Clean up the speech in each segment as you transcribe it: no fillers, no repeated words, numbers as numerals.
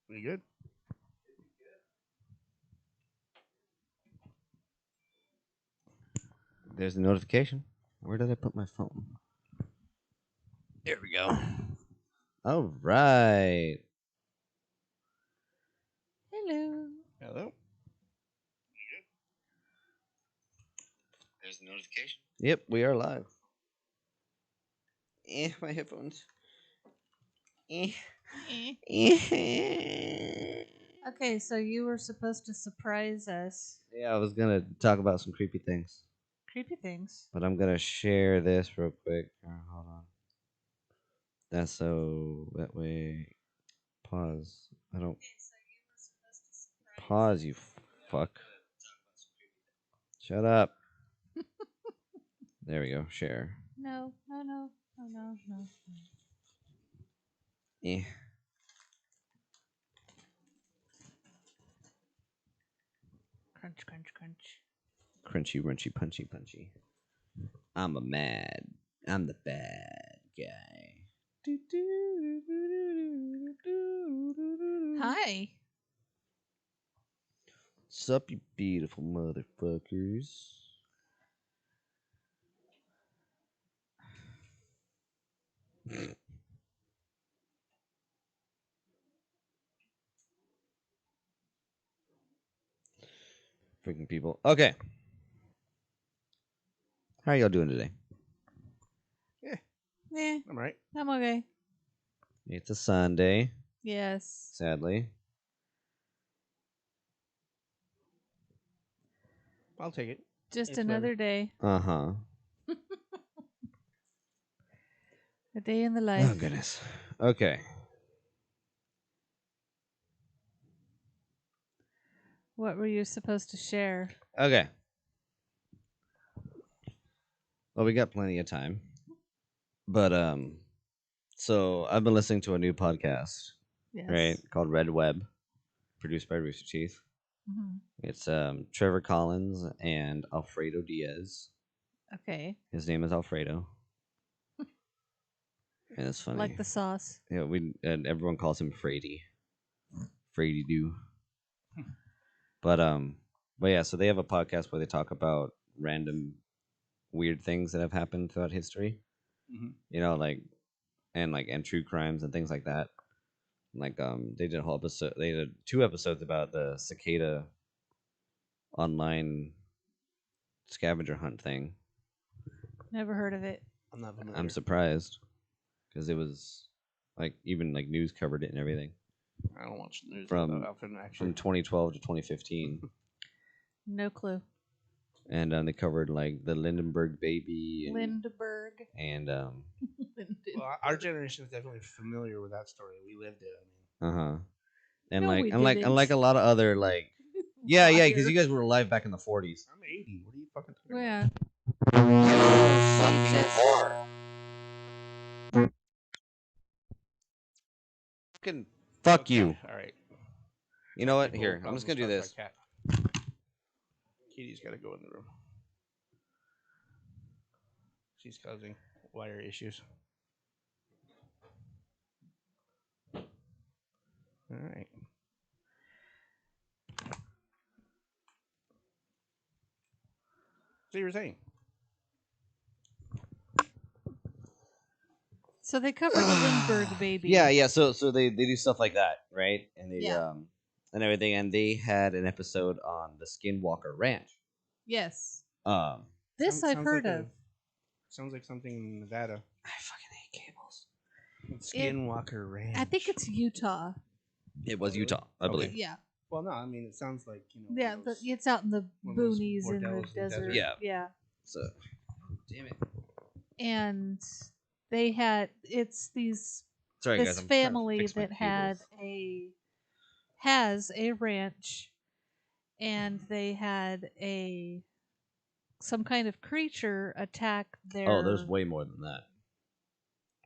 We good? There's the notification. Where did I put my phone? There we go. All right. Hello. Hello. There's the notification. Yep, we are live. My headphones. Eh. Okay, so you were supposed to surprise us. Yeah, I was gonna talk about some creepy things, Creepy things. but I'm gonna share this real quick. Hold on. That's so that way. Pause. I don't pause. You fuck. Shut up. There we go. Share. No, no, no, no, no, no. Eh. Crunch, crunch, crunch. Crunchy, runchy, punchy, punchy. I'm the bad guy. Hi. Sup, you beautiful motherfuckers. Freaking people. Okay. How are y'all doing today? Yeah, I'm right. I'm okay. It's a Sunday, Yes. sadly. I'll take it. Just It's another day. Uh huh. A day in the life. Oh, goodness. Okay. What were you supposed to share? Okay. Well, we got plenty of time. But, so I've been listening to a new podcast, Yes. right, called Red Web, produced by Rooster Teeth. Mhm. It's Trevor Collins and Alfredo Diaz. Okay. His name is Alfredo. And it's funny. Like the sauce. Yeah, and everyone calls him Frady. Frady Doo. But but yeah, so they have a podcast where they talk about random weird things that have happened throughout history. Mm-hmm. You know, like true crimes and things like that. Like they did a whole episode. They did 2 episodes about the cicada online scavenger hunt thing. Never heard of it. I'm not familiar. I'm surprised because it was like even like news covered it and everything I don't watch the news From- that often, actually. from 2012 to 2015. No clue. And they covered like the Lindenberg baby and, Lindbergh. and Well, our generation is definitely familiar with that story. We lived it. uh-huh. And No, like we unlike didn't. unlike a lot of other like yeah, because Liar. you guys were alive back in the 40s. I'm 80. What are you fucking talking Yeah. Fucking fuck about? you. All right. You know what? People Here, I'm causing just gonna do stuff this. by cat. Kitty's got to go in the room. She's causing wire issues. All right. So you were saying? So they covered the Lindbergh baby. Yeah. So they do stuff like that, right? And they Yeah. and everything. And they had an episode on the Skinwalker Ranch. Yes. Um, This I've heard like of. Sounds like something in Nevada. I fucking hate cables. Skinwalker Ranch. I think it's Utah. It was Really? Utah, I Okay. believe. Yeah. Well, no, I mean it sounds like Yeah, one of those- it's out in the one of those boonies in the bordels in the desert. desert. Yeah. Yeah. So, damn it. And they had these Sorry, this guys. I'm trying to family fix my that had cables. has a ranch, and they had some kind of creature attack their Oh, there's way more than that.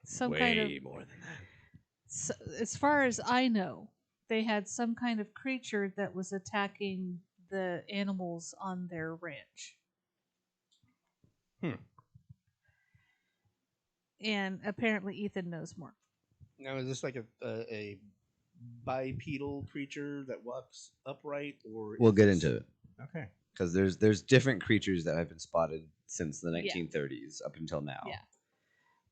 some way kind of more than that. so, as far as I know, they had some kind of creature that was attacking the animals on their ranch. And apparently Ethan knows more. Now, is this like a bipedal creature that walks upright, or We'll is get this- into it Okay. because there's different creatures that have been spotted since the Yeah. 1930s up until now. Yeah.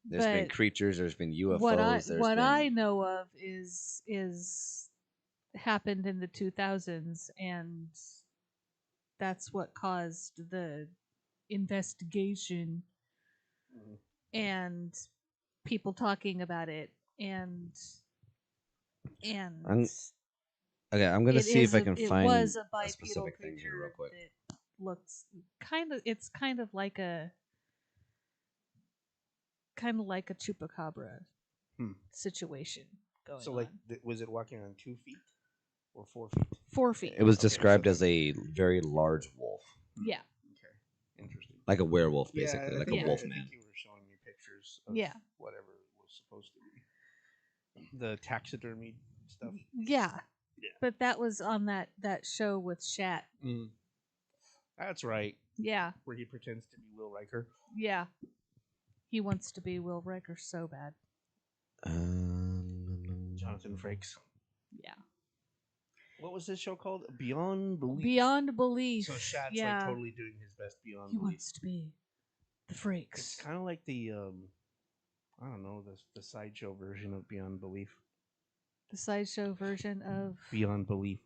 There's been But creatures. There's been UFOs. what there's I been, know of is happened in the 2000s, and that's what caused the investigation Mhm. and people talking about it, and I'm okay. I'm gonna it see if is I a- can it find was a a bipedal specific thing here real creature quick. that looks it's kind of like a chupacabra Hmm. situation going So, like, on. was it walking on 2 feet or 4 feet? 4 feet. It was Okay, so described that- as a very large wolf, Yeah. Okay. Interesting. like a werewolf, Yeah, basically, I like think a Yeah. wolf I man. think you were showing me pictures of Yeah. whatever it was supposed to be. The taxidermy stuff. Yeah. Yeah. But that was on that show with Shat. Mm. That's right. Yeah. Where he pretends to be Will Riker. Yeah. He wants to be Will Riker so bad. Jonathan Frakes. Yeah. What was this show called? Beyond Belief. Beyond belief. So Shat's yeah. like totally doing his best Beyond He Belief. wants to be the It's Frakes. kind of like the I don't know, the sideshow version of Beyond Belief. The sideshow version of Beyond Belief.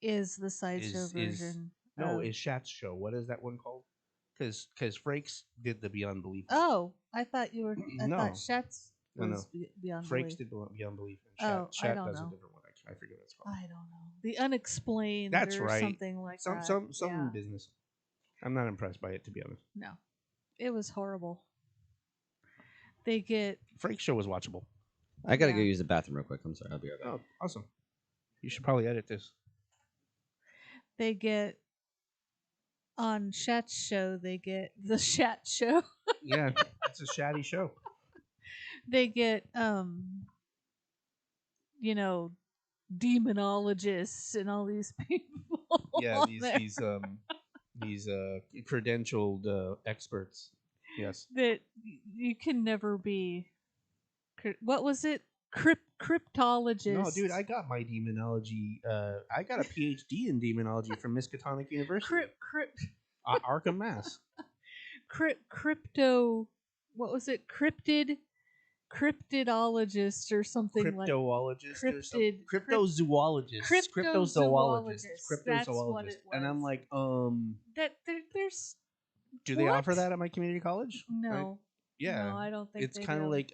is the sideshow Is- version. No, of- it's Shat's show. What is that one called? Because Frakes did the Beyond Belief. Oh, I thought you were. I No. thought Shat's No, no. was Beyond Frakes Belief. did Beyond Belief. And Oh, Shat I don't does know. a different one. I forget what it's called. I don't know. The Unexplained. That's or right. Something like Some that. some yeah. business. I'm not impressed by it, to be honest. No, it was horrible. They get Frakes show was watchable. I gotta go Yeah. use the bathroom real quick. I'm sorry. I'll be right back. Oh, awesome. You should probably edit this. on Shat's show. They get the Shat show. Yeah, it's a shatty show. They get demonologists and all these people. Yeah, on there these credentialed experts. Yes. that you can never be. What was it? Cryptologist. No, dude, I got my demonology. I got a PhD in demonology from Miskatonic University, Arkham, Mass. Crypto. What was it? Cryptidologist or something like. Cryptoologist or something. Cryptid- Cryptozoologist. Cryptozoologist. That's what Cryptozoologist. it And I'm was. like, That there's do they offer What? that at my community college? no. Yeah. No, I don't think It's they kind of do. like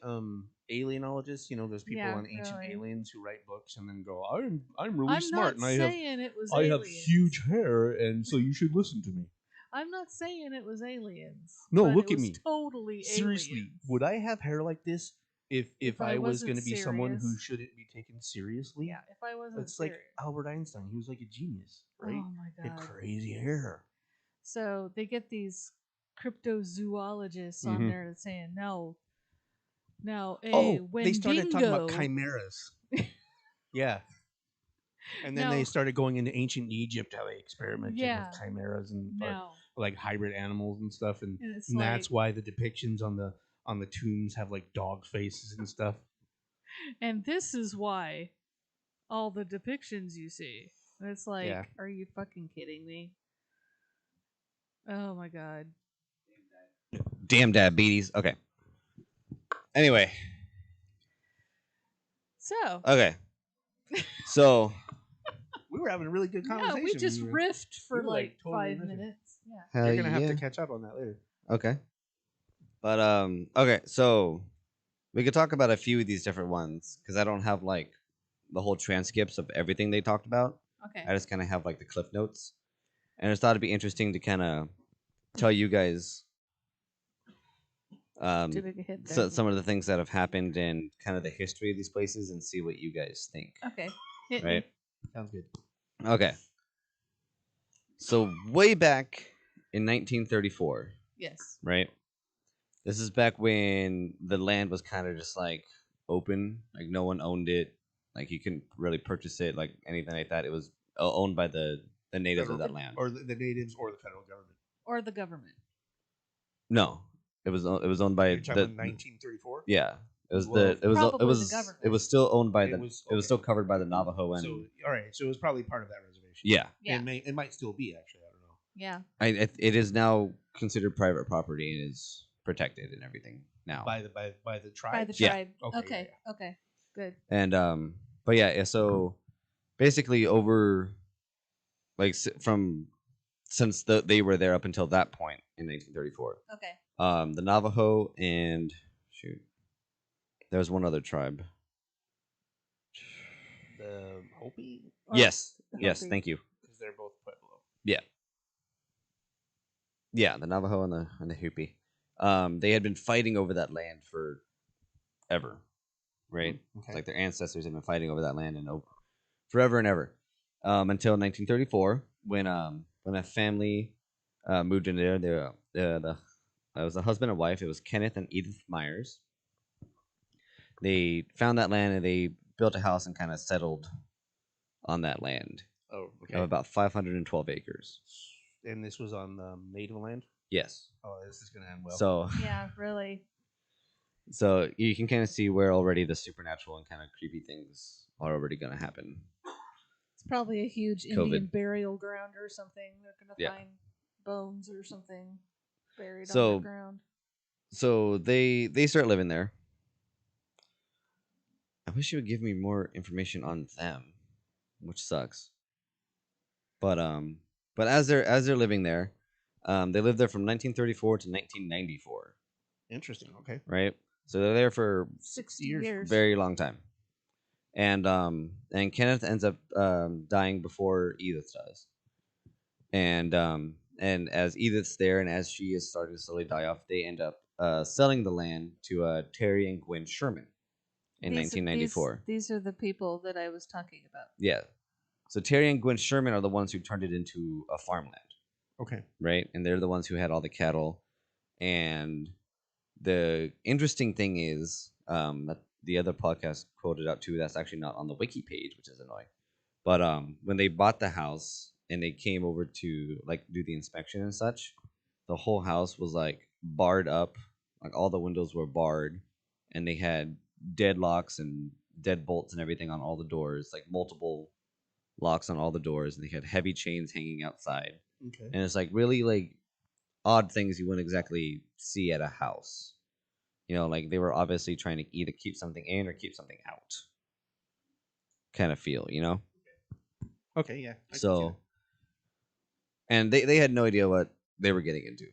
alienologists, those people Yeah, on Ancient really. Aliens who write books and then go, I'm really I'm smart not and saying it was I have aliens. huge hair and so you should listen to me. I'm not saying it was aliens. No, but look it at was me. Totally Seriously, aliens. would I have hair like this if I I was wasn't going to be someone who serious. shouldn't be taken seriously? Yeah, if I wasn't It's like serious. Albert Einstein. He was like a genius, right? Oh my He had god. crazy hair. So they get these cryptozoologists on Mhm. there saying no, hey, Oh, when they started talking about dingo- chimeras. Yeah. And then No. they started going into ancient Egypt, how they experimented Yeah. with chimeras and No, like hybrid animals and stuff, and, and it's that's like, why the depictions on the tombs have like dog faces and stuff. and this is why all the depictions you see. And it's like, Yeah. are you fucking kidding me? Oh my god. Damn diabetes. Okay. Anyway. So Okay. So We were having a really good yeah, conversation. we just were- riffed for we were, like totally 5 riffing. minutes. Yeah. hell You're gonna have yeah. to catch up on that later. Okay. But okay, so we could talk about a few of these different ones because I don't have like the whole transcripts of everything they talked about. Okay. I just kind of have like the cliff notes, and I just thought it'd be interesting to kind of tell you guys Too big a hit there. so, some of the things that have happened and kind of the history of these places and see what you guys think. Okay. Hit me. Right? Sounds good. Okay. So way back in 1934, Yes. right? This is back when the land was kind of just like open, like no one owned it, like you couldn't really purchase it, like anything like that. It was owned by the natives of that land. or the natives, or the federal government. Or the government. No, it was owned by You're talking about 1934. yeah, it was Well, it was Probably it the was government. it was still owned by It the was- it was okay. still covered by the Navajo and So all right, so it was probably part of that reservation. yeah. Yeah. It might still be actually. I don't know. Yeah. It is now considered private property and is protected and everything now. By the tribe. By the Yeah. tribe. Okay, Okay. yeah, Okay. Good. And but yeah, so basically over like since they were there up until that point in 1934. Okay. The Navajo and shoot, there was one other tribe. The Hopi. Yes, the yes, Hopi. thank you. Because they're both Pueblo. Yeah, the Navajo and the Hopi. They had been fighting over that land for ever, right? Okay. It's like their ancestors had been fighting over that land and forever and ever, until 1934 when a family moved in there. It was a husband and wife. It was Kenneth and Edith Myers. They found that land and they built a house and kind of settled on that land Oh, okay. of about 512 acres. And this was on native land. Yes. Oh, this is gonna end well. So Yeah. Really. so you can kind of see where already the supernatural and kind of creepy things are already going to happen. It's probably a huge COVID. Indian burial ground or something. They're gonna Yeah. find bones or something buried So- on the ground. So they start living there. I wish you would give me more information on them, which sucks. But as they're living there, they lived there from 1934 to 1994, Interesting. Okay. right? So they're there for 60 years. years. very long time. And Kenneth ends up dying before Edith does. And as Edith's there and as she is starting to slowly die off, they end up selling the land to Terry and Gwen Sherman in These- 1994. These are the people that I was talking about. Yeah. So Terry and Gwen Sherman are the ones who turned it into a farmland, Okay. right? And they're the ones who had all the cattle. And the interesting thing is that the other podcast quoted out too. That's actually not on the wiki page, which is annoying. But when they bought the house and they came over to like do the inspection and such, the whole house was like barred up, like all the windows were barred, and they had deadlocks and deadbolts and everything on all the doors, like multiple locks on all the doors, and they had heavy chains hanging outside. Okay. And it's like really like odd things you wouldn't exactly see at a house. You know, like they were obviously trying to either keep something in or keep something out. Kind of feel, you know? Okay. Yeah. I can see So, and they had no idea what they were getting into,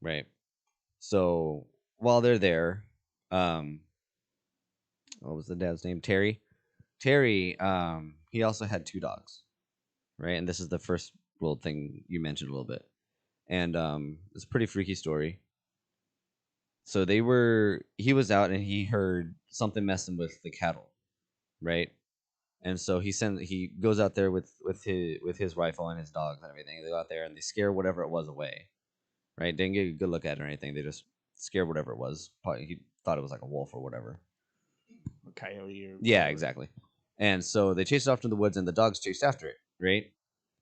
right? So while they're there, what was the dad's name? Terry. Terry, he also had two dogs, right? And this is the first little thing you mentioned a little bit, and it's a pretty freaky story. So he was out and he heard something messing with the cattle, right? And so he goes out there with his rifle and his dogs and everything. They go out there and they scare whatever it was away, right? Didn't get a good look at it or anything. They just scared whatever it was. Probably he thought it was like a wolf or whatever. a coyote or Yeah, whatever. exactly. And so they chased it off to the woods, and the dogs chased after it, right?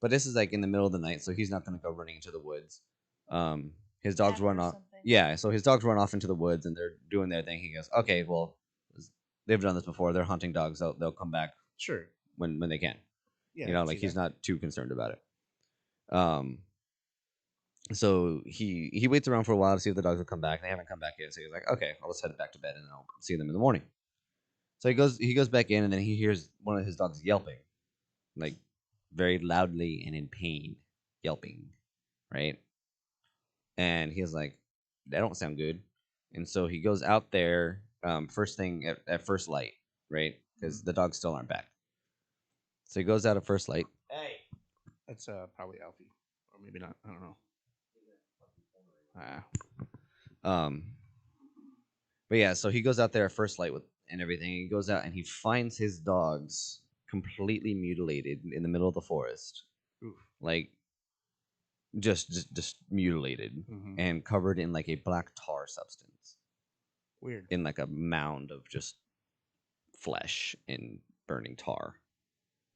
But this is like in the middle of the night, so he's not going to go running into the woods. His dogs Cat run or off. something. Yeah, so his dogs run off into the woods, and they're doing their thing. He goes, "Okay, well, they've done this before. They're hunting dogs. They'll come back Sure. when they can. Yeah. You know, like he's not too concerned about it. So he waits around for a while to see if the dogs will come back. They haven't come back yet, so he's like, "Okay, well, let's head back to bed, and I'll see them in the morning." So he goes back in, and then he hears one of his dogs yelping, like very loudly and in pain, yelping, right? And he's like, "That don't sound good." And so he goes out there, first thing at first light, right? Because the dogs still aren't back. So he goes out at first light. Hey. That's probably Alfie, or maybe not. I don't know. But yeah, so he goes out there at first light with and everything. He goes out and he finds his dogs completely mutilated in the middle of the forest, Oof. like just mutilated Mhm. and covered in like a black tar substance, Weird. in like a mound of just flesh and burning tar.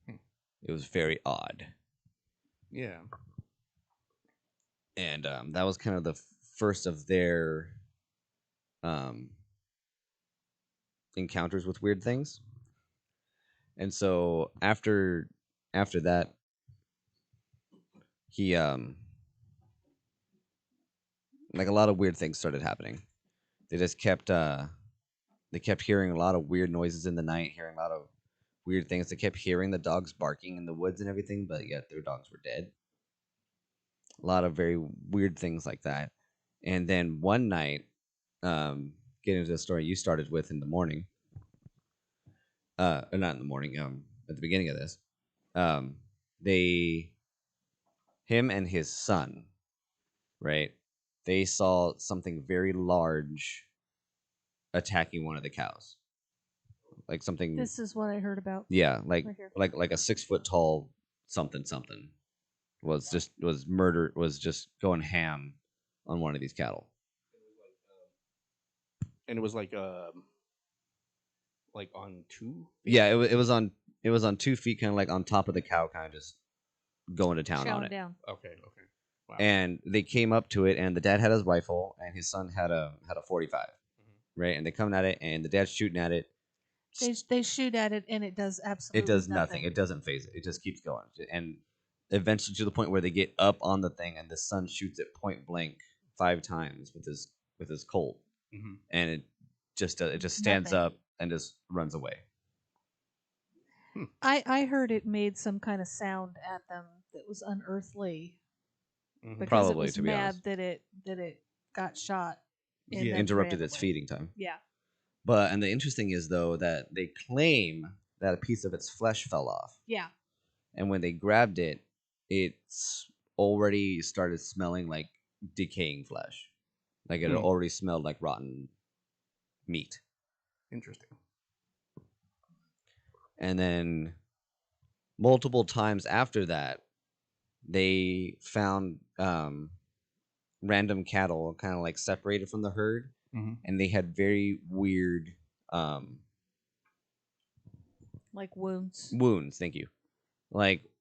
Hmm. It was very odd, Yeah. and that was kind of the first of their encounters with weird things. And so after that, he like a lot of weird things started happening. They just kept they kept hearing a lot of weird noises in the night, hearing a lot of weird things. They kept hearing the dogs barking in the woods and everything, but yet their dogs were dead. A lot of very weird things like that. And then one night, getting into the story you started with in the morning, or not in the morning, at the beginning of this, they, him and his son, right? They saw something very large attacking one of the cows, like something. This is what I heard about. Yeah, like Right here. like a 6 foot tall something was just going ham on one of these cattle. And it was like on two. Yeah, it was on 2 feet, kind of like on top of the cow, kind of just going to town on Chowing it. down. Okay. Wow. And they came up to it, and the dad had his rifle, and his son had a 45, right? And they coming at it, and the dad's shooting at it. They shoot at it, and it does absolutely. It does nothing. It doesn't phase it. It just keeps going, and eventually to the point where they get up on the thing, and the son shoots it point blank 5 times with his Colt, and it just stands Nothing. up and just runs away. I heard it made some kind of sound at them that was unearthly. Because Probably, it was to be mad honest. that it got shot. And Yeah. then Interrupted ran its away. feeding time. Yeah. And the interesting is though that they claim that a piece of its flesh fell off, Yeah. and when they grabbed it, it's already started smelling like decaying flesh, like it had already smelled like rotten meat. Interesting. And then multiple times after that, they found random cattle kind of like separated from the herd, and they had very weird Like wounds. wounds. Thank you. Like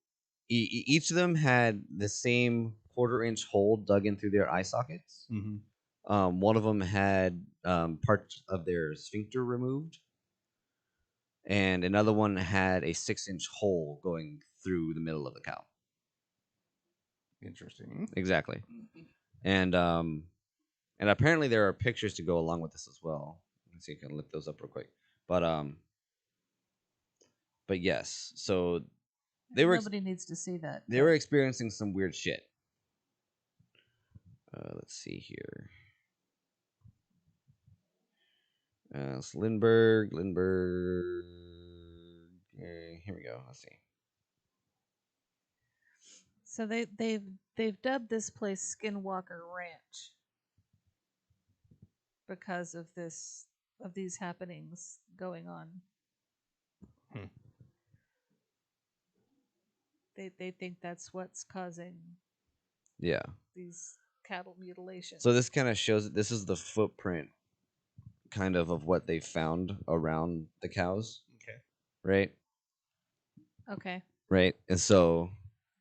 each of them had the same 1/4 inch hole dug in through their eye sockets. One of them had parts of their sphincter removed, and another one had a 6-inch hole going through the middle of the cow. Interesting. Exactly. And apparently there are pictures to go along with this as well. Let's see if I can look those up real quick. But yes, so Nobody needs to see that. they were experiencing some weird shit. Let's see here. It's Lindbergh. Here we go. Let's see. So they've dubbed this place Skinwalker Ranch because of these happenings going on. They think that's what's causing these cattle mutilations. So this kind of shows that this is the footprint kind of what they found around the cows. Okay. Right? Okay. Right? And so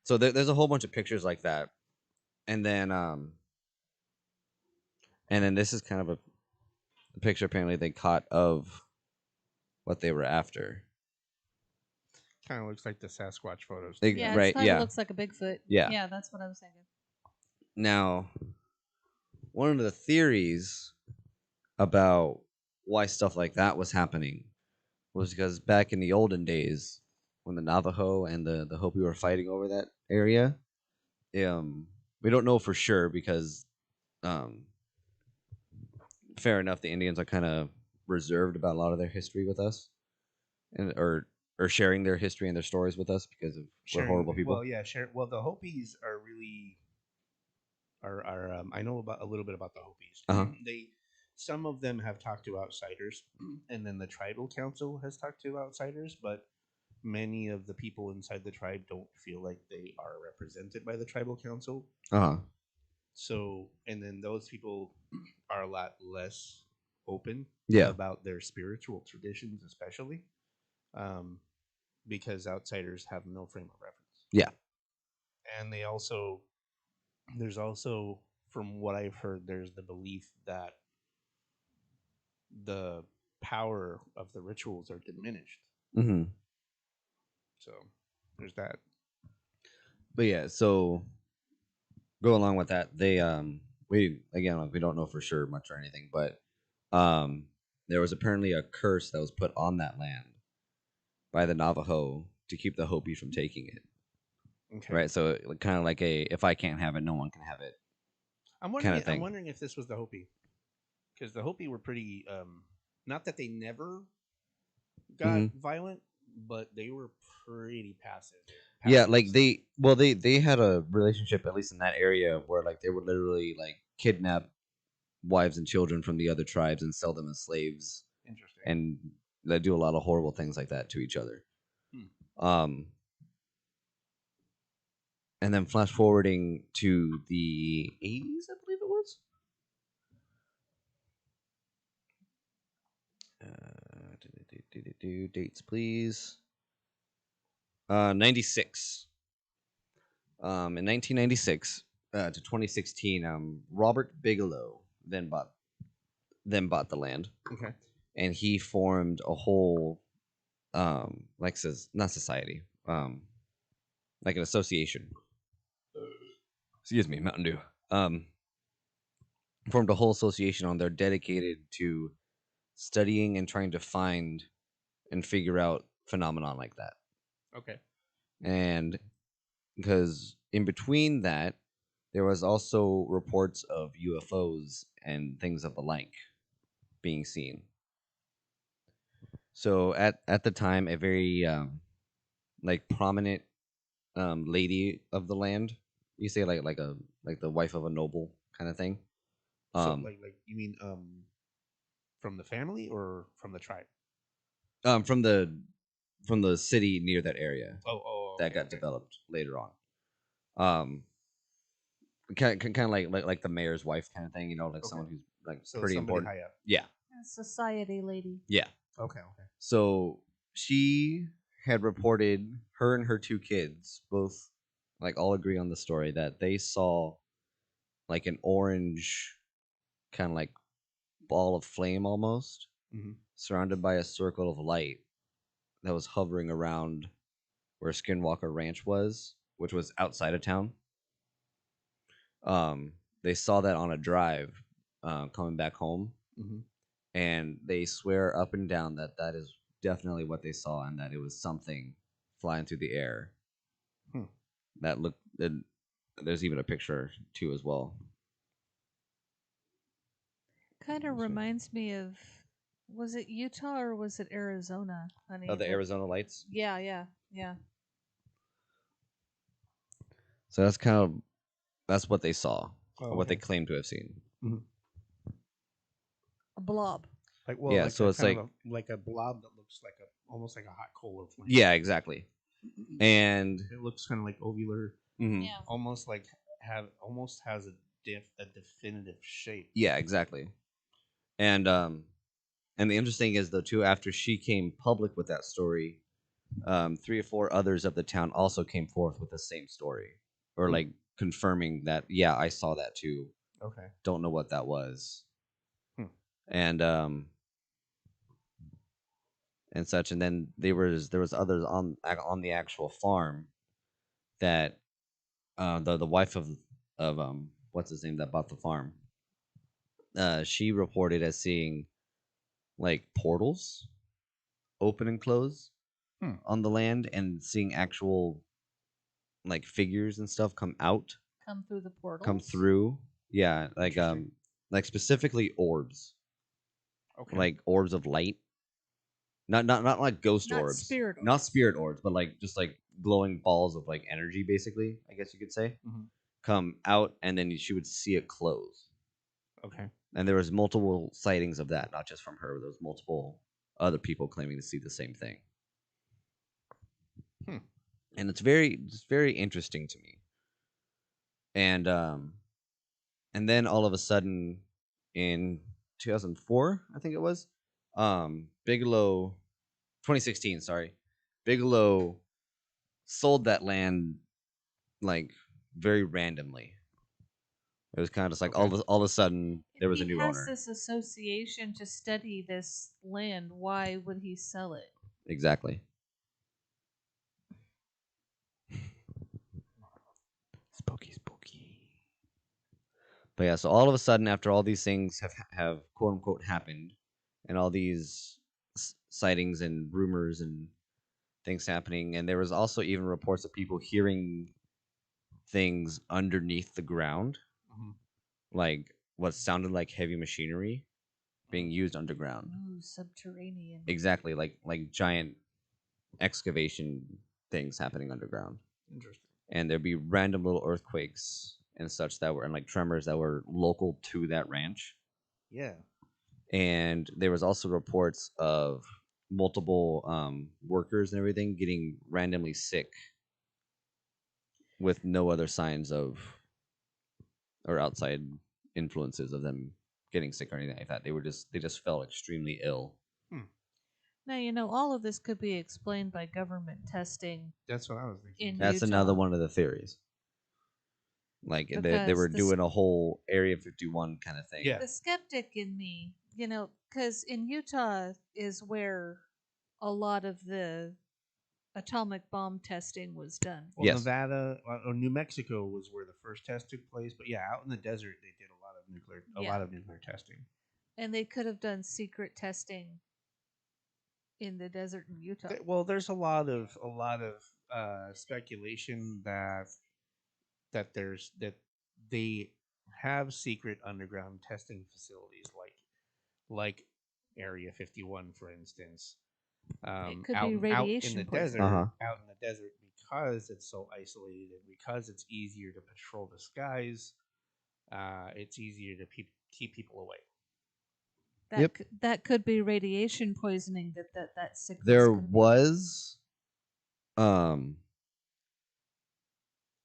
there's a whole bunch of pictures like that. And then this is kind of a picture apparently they caught of what they were after. Kind of looks like the Sasquatch photos. Yeah, right. It kind of looks like a Bigfoot. Yeah. Yeah, that's what I was thinking. Now, one of the theories about why stuff like that was happening was because back in the olden days, when the Navajo and the Hopi were fighting over that area, we don't know for sure because, fair enough, the Indians are kind of reserved about a lot of their history with us, and or sharing their history and their stories with us because of we're horrible people. Well, yeah, Well, the Hopis are really I know about a little bit about the Hopis. Some of them have talked to outsiders, and then the tribal council has talked to outsiders, but many of the people inside the tribe don't feel like they are represented by the tribal council. So, and then those people are a lot less open about their spiritual traditions, especially because outsiders have no frame of reference. Yeah. And there's also, from what I've heard, there's the belief that the power of the rituals are diminished. Mm-hmm. So there's that. But yeah, so go along with that. They we again we don't know for sure much or anything, but there was apparently a curse that was put on that land by the Navajo to keep the Hopi from taking it. Okay. Right, so kind of like a if I can't have it, no one can have it. I'm wondering. Kinda thing. I'm wondering if this was the Hopi, because the Hopi were pretty. Not that they never got violent, but they were pretty passive. Yeah, like they had a relationship at least in that area where like they would literally like kidnap wives and children from the other tribes and sell them as slaves, Interesting. and they do a lot of horrible things like that to each other. And then flash forwarding to the 80s, I believe it was. Dates, please. 96. In 1996 to 2016, Robert Bigelow then bought the land. Okay. And he formed a whole, like says not society, like an association. Excuse me, Mountain Dew. Formed a whole association on there dedicated to studying and trying to find and figure out phenomenon like that. Okay. And because in between that, there was also reports of UFOs and things of the like being seen. So at the time, a very like prominent lady of the land, you say like the wife of a noble kind of thing. So like you mean from the family or from the tribe? From the city near that area. Okay, that got developed later on. Kind of like the mayor's wife kind of thing, you know, like someone who's like So pretty somebody important. high up. Yeah. A society lady. Yeah. Okay. So she had reported her and her two kids both like all agree on the story that they saw like an orange kind of like ball of flame almost surrounded by a circle of light that was hovering around where Skinwalker Ranch was, which was outside of town. They saw that on a drive coming back home, and they swear up and down that that is definitely what they saw, and that it was something flying through the air. That looked. There's even a picture too as well. Kind of reminds me of, was it Utah or was it Arizona, honey? Oh, the Arizona lights. Yeah. So that's what they saw, or what they claimed to have seen. A blob. Like yeah, so it's like like a blob that looks like almost like a hot coal of flame. Yeah, exactly. And it looks kind of like ovular. Yeah. Almost like has a definitive shape. Yeah, exactly. And the interesting is though too, after she came public with that story, 3 or 4 others of the town also came forth with the same story, or like confirming that yeah, I saw that too. Okay. Don't know what that was. And such, and then there was others on the actual farm that the wife of what's his name that bought the farm, she reported as seeing like portals open and close on the land, and seeing actual like figures and stuff come through the portals. come through. Yeah, like specifically orbs. Okay. Like orbs of light. Not like ghost orbs. Spirit orbs. Not spirit orbs, but like just like glowing balls of like energy, basically, I guess you could say. Come out, and then she would see it close. Okay. And there was multiple sightings of that, not just from her. There was multiple other people claiming to see the same thing. And it's very interesting to me. And then all of a sudden, in 2004, I think it was, Bigelow, 2016, sorry, Bigelow sold that land like very randomly. It was kind of just like Okay. all of a sudden there was a If he new has owner. this association to study this land, why would he sell it? Exactly. Spooky. But yeah, so all of a sudden, after all these things have quote unquote happened, and all these sightings and rumors and things happening, and there was also even reports of people hearing things underneath the ground, Mhm. like what sounded like heavy machinery being used underground. Ooh, subterranean. Exactly, like giant excavation things happening underground, Interesting. and there'd be random little earthquakes and such that were and like tremors that were local to that ranch. Yeah. And there was also reports of multiple workers and everything getting randomly sick with no other signs of or outside influences of them getting sick or anything like that. They just felt extremely ill. Now, you know, all of this could be explained by government testing That's what I was thinking. in That's Utah. another one of the theories. Like they Because were the doing a whole Area 51 kind of thing. Yeah. The skeptic in me, you know, because in Utah is where a lot of the atomic bomb testing was done. Well, Yes. Nevada or New Mexico was where the first test took place, but yeah, out in the desert they did a Yeah. lot of nuclear testing. And they could have done secret testing in the desert in Utah. Well, there's a lot of speculation that they have secret underground testing facilities like Area 51, for instance. It could Out be in radiation the poisoning. desert, Uh-huh. out in the desert, because it's so isolated, because it's easier to patrol the skies. It's easier to keep people away. Yep. That could be radiation poisoning. That sickness. There could be. was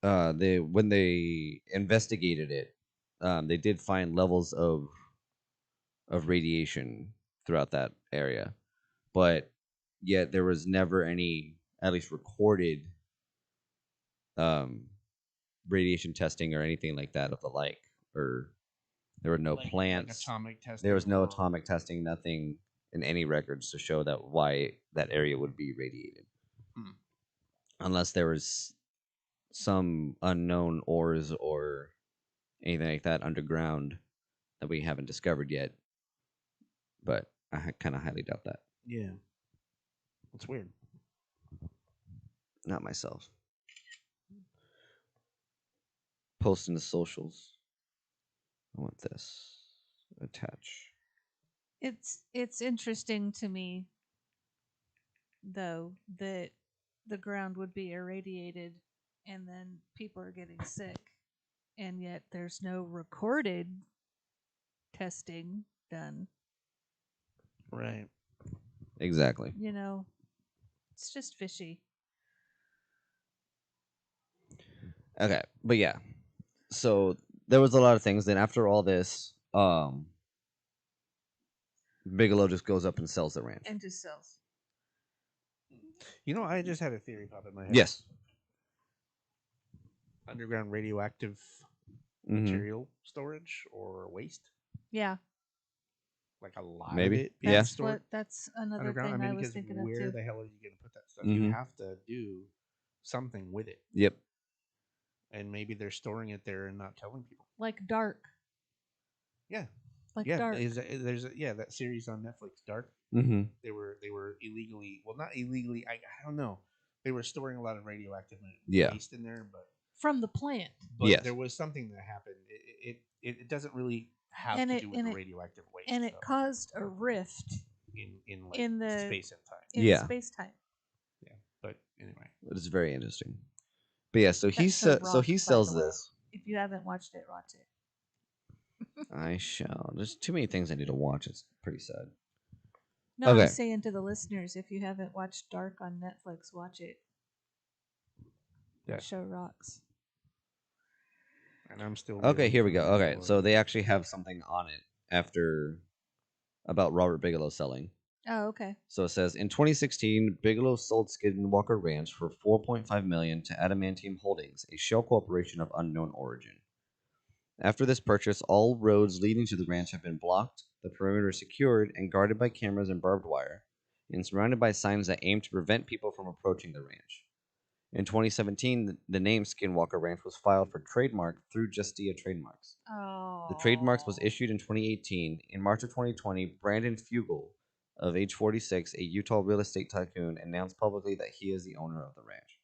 they when they investigated it, they did find levels of radiation throughout that area, but yet there was never any, at least recorded, um, radiation testing or anything like that of the like, or there were no Like plants. atomic testing. There was no or- atomic testing, nothing in any records to show that why that area would be radiated, Hmm. unless there was some unknown ores or anything like that underground that we haven't discovered yet. But I kind of highly doubt that. Yeah, it's weird. Not myself. Post in the socials. I want this. Attach. It's interesting to me, though, that the ground would be irradiated, and then people are getting sick, and yet there's no recorded testing done. Right. Exactly. You know, it's just fishy. Okay, but yeah. So there was a lot of things. Then after all this, Bigelow just goes up and sells the ranch. And just sells. You know, I just had a theory pop in my head. Yes. Underground radioactive Mhm. material storage or waste, Yeah, like a lot Maybe. of it being Yeah. stored that's another underground. thing I was because thinking of where too. the hell are you going to put that stuff? Mhm. You have to do something with it, Yep. and maybe they're storing it there and not telling people. Like Dark. Yeah. Like Yeah, Dark. there's that series on Netflix, Dark. Mm-hmm. They were illegally, well, not illegally. I don't know. They were storing a lot of radioactive Yeah. waste in there, but From the plant. Yes. there was something that happened. It doesn't really have And to it- do with and the it- radioactive waste, And it though, caused a rift in like in the- space and time. in Yeah. space time. Yeah, but anyway, It was very interesting. But yeah, so he That show so he rocked, by sells the way. this. If you haven't watched it, watch it. I shall. There's too many things I need to watch. It's pretty sad. No, Okay. I'm saying to the listeners, if you haven't watched Dark on Netflix, watch it. Yeah. That show rocks. and I'm still Okay, reeling here we from go. the Okay, so Mandalorian. they actually have something on it after about Robert Bigelow selling. Oh, okay. So it says in 2016, Bigelow sold Skinwalker Ranch for $4.5 million to Adamantium Holdings, a shell corporation of unknown origin. After this purchase, all roads leading to the ranch have been blocked, the perimeter secured, and guarded by cameras and barbed wire, and surrounded by signs that aim to prevent people from approaching the ranch. In 2017, the name Skinwalker Ranch was filed for trademark through Justia Trademarks. Oh. The trademarks was issued in 2018. In March of 2020, Brandon Fugel, of age 46, a Utah real estate tycoon, announced publicly that he is the owner of the ranch.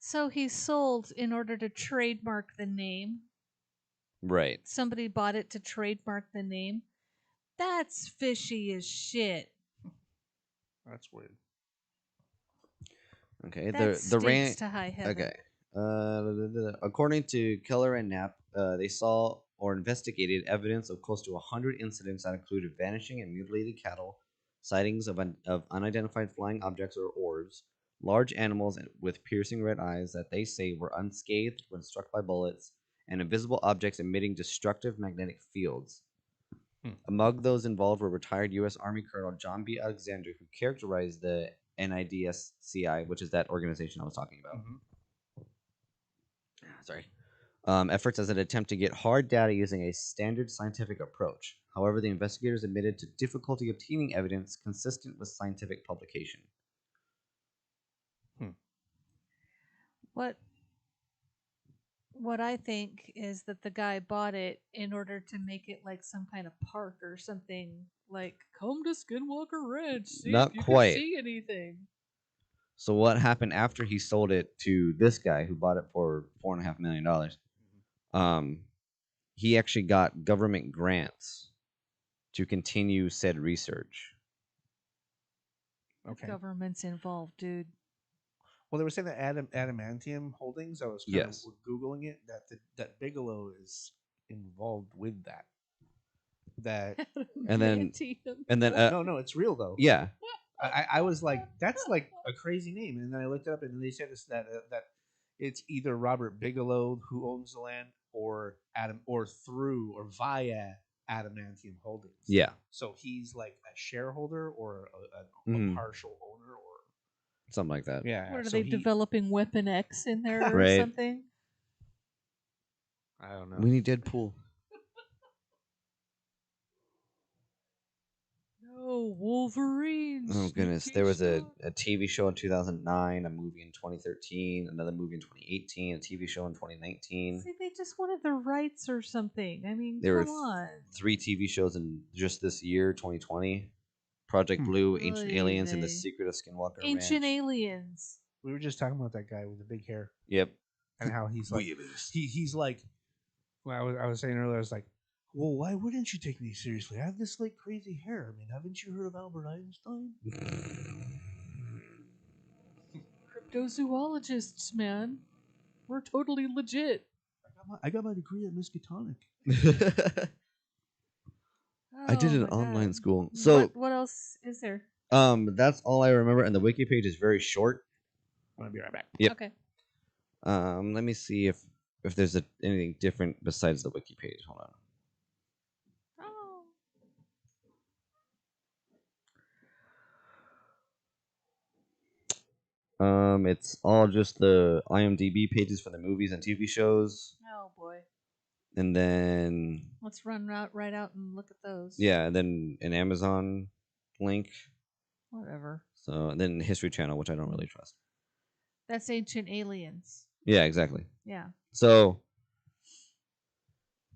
So he sold in order to trademark the name. Right. Somebody bought it to trademark the name. That's fishy as shit. That's weird. Okay. That the stinks ranch. to high heaven. Okay. According to Keller and Knapp, they saw or investigated evidence of close to 100 incidents that included vanishing and mutilated cattle, sightings of unidentified flying objects or orbs, large animals with piercing red eyes that they say were unscathed when struck by bullets, and invisible objects emitting destructive magnetic fields. Among those involved were retired U.S. Army Colonel John B. Alexander, who characterized the NIDSCI, which is that organization I was talking about. Sorry. Efforts as an attempt to get hard data using a standard scientific approach. However, the investigators admitted to difficulty obtaining evidence consistent with scientific publication. What I think is that the guy bought it in order to make it like some kind of park or something, like come to Skinwalker Ranch, see Not if you quite. can see anything. So what happened after he sold it to this guy who bought it for $4.5 million? He actually got government grants to continue said research. Okay. Government's involved, dude. Well, they were saying that Adamantium Holdings. I was kind of googling it. That Bigelow is involved with that. And then no, it's real though. Yeah. I was like, that's like a crazy name, and then I looked it up, and they said that it's either Robert Bigelow who owns the land, or via Adamantium Holdings. Yeah. So he's like a shareholder or a partial owner or something like that. Yeah. What are they developing Weapon X in there or Right. something? I don't know. We need Deadpool. No, Wolverine. Oh goodness, there was a TV show in 2009, a movie in 2013, another movie in 2018, a TV show in 2019. See, they just wanted the rights or something. I mean, There come on. 3 TV shows in just this year, 2020. Project Blue, Ancient Aliens, and The Secret of Skinwalker Ancient Ranch. Aliens. We were just talking about that guy with the big hair. Yep. And how he's like, he's like, well, I was saying earlier, I was like, well, why wouldn't you take me seriously? I have this like crazy hair. I mean, haven't you heard of Albert Einstein? Cryptozoologists, man. We're totally legit. I got my degree at Miskatonic. I did an online school. So what else is there? That's all I remember, and the wiki page is very short. I'm gonna be right back. Yep. Okay. Let me see if there's anything different besides the wiki page. Hold on. It's all just the IMDb pages for the movies and TV shows. Oh boy. And then let's run right out and look at those. Yeah, and then an Amazon link. Whatever. So and then History Channel, which I don't really trust. That's Ancient Aliens. Yeah, exactly. Yeah. So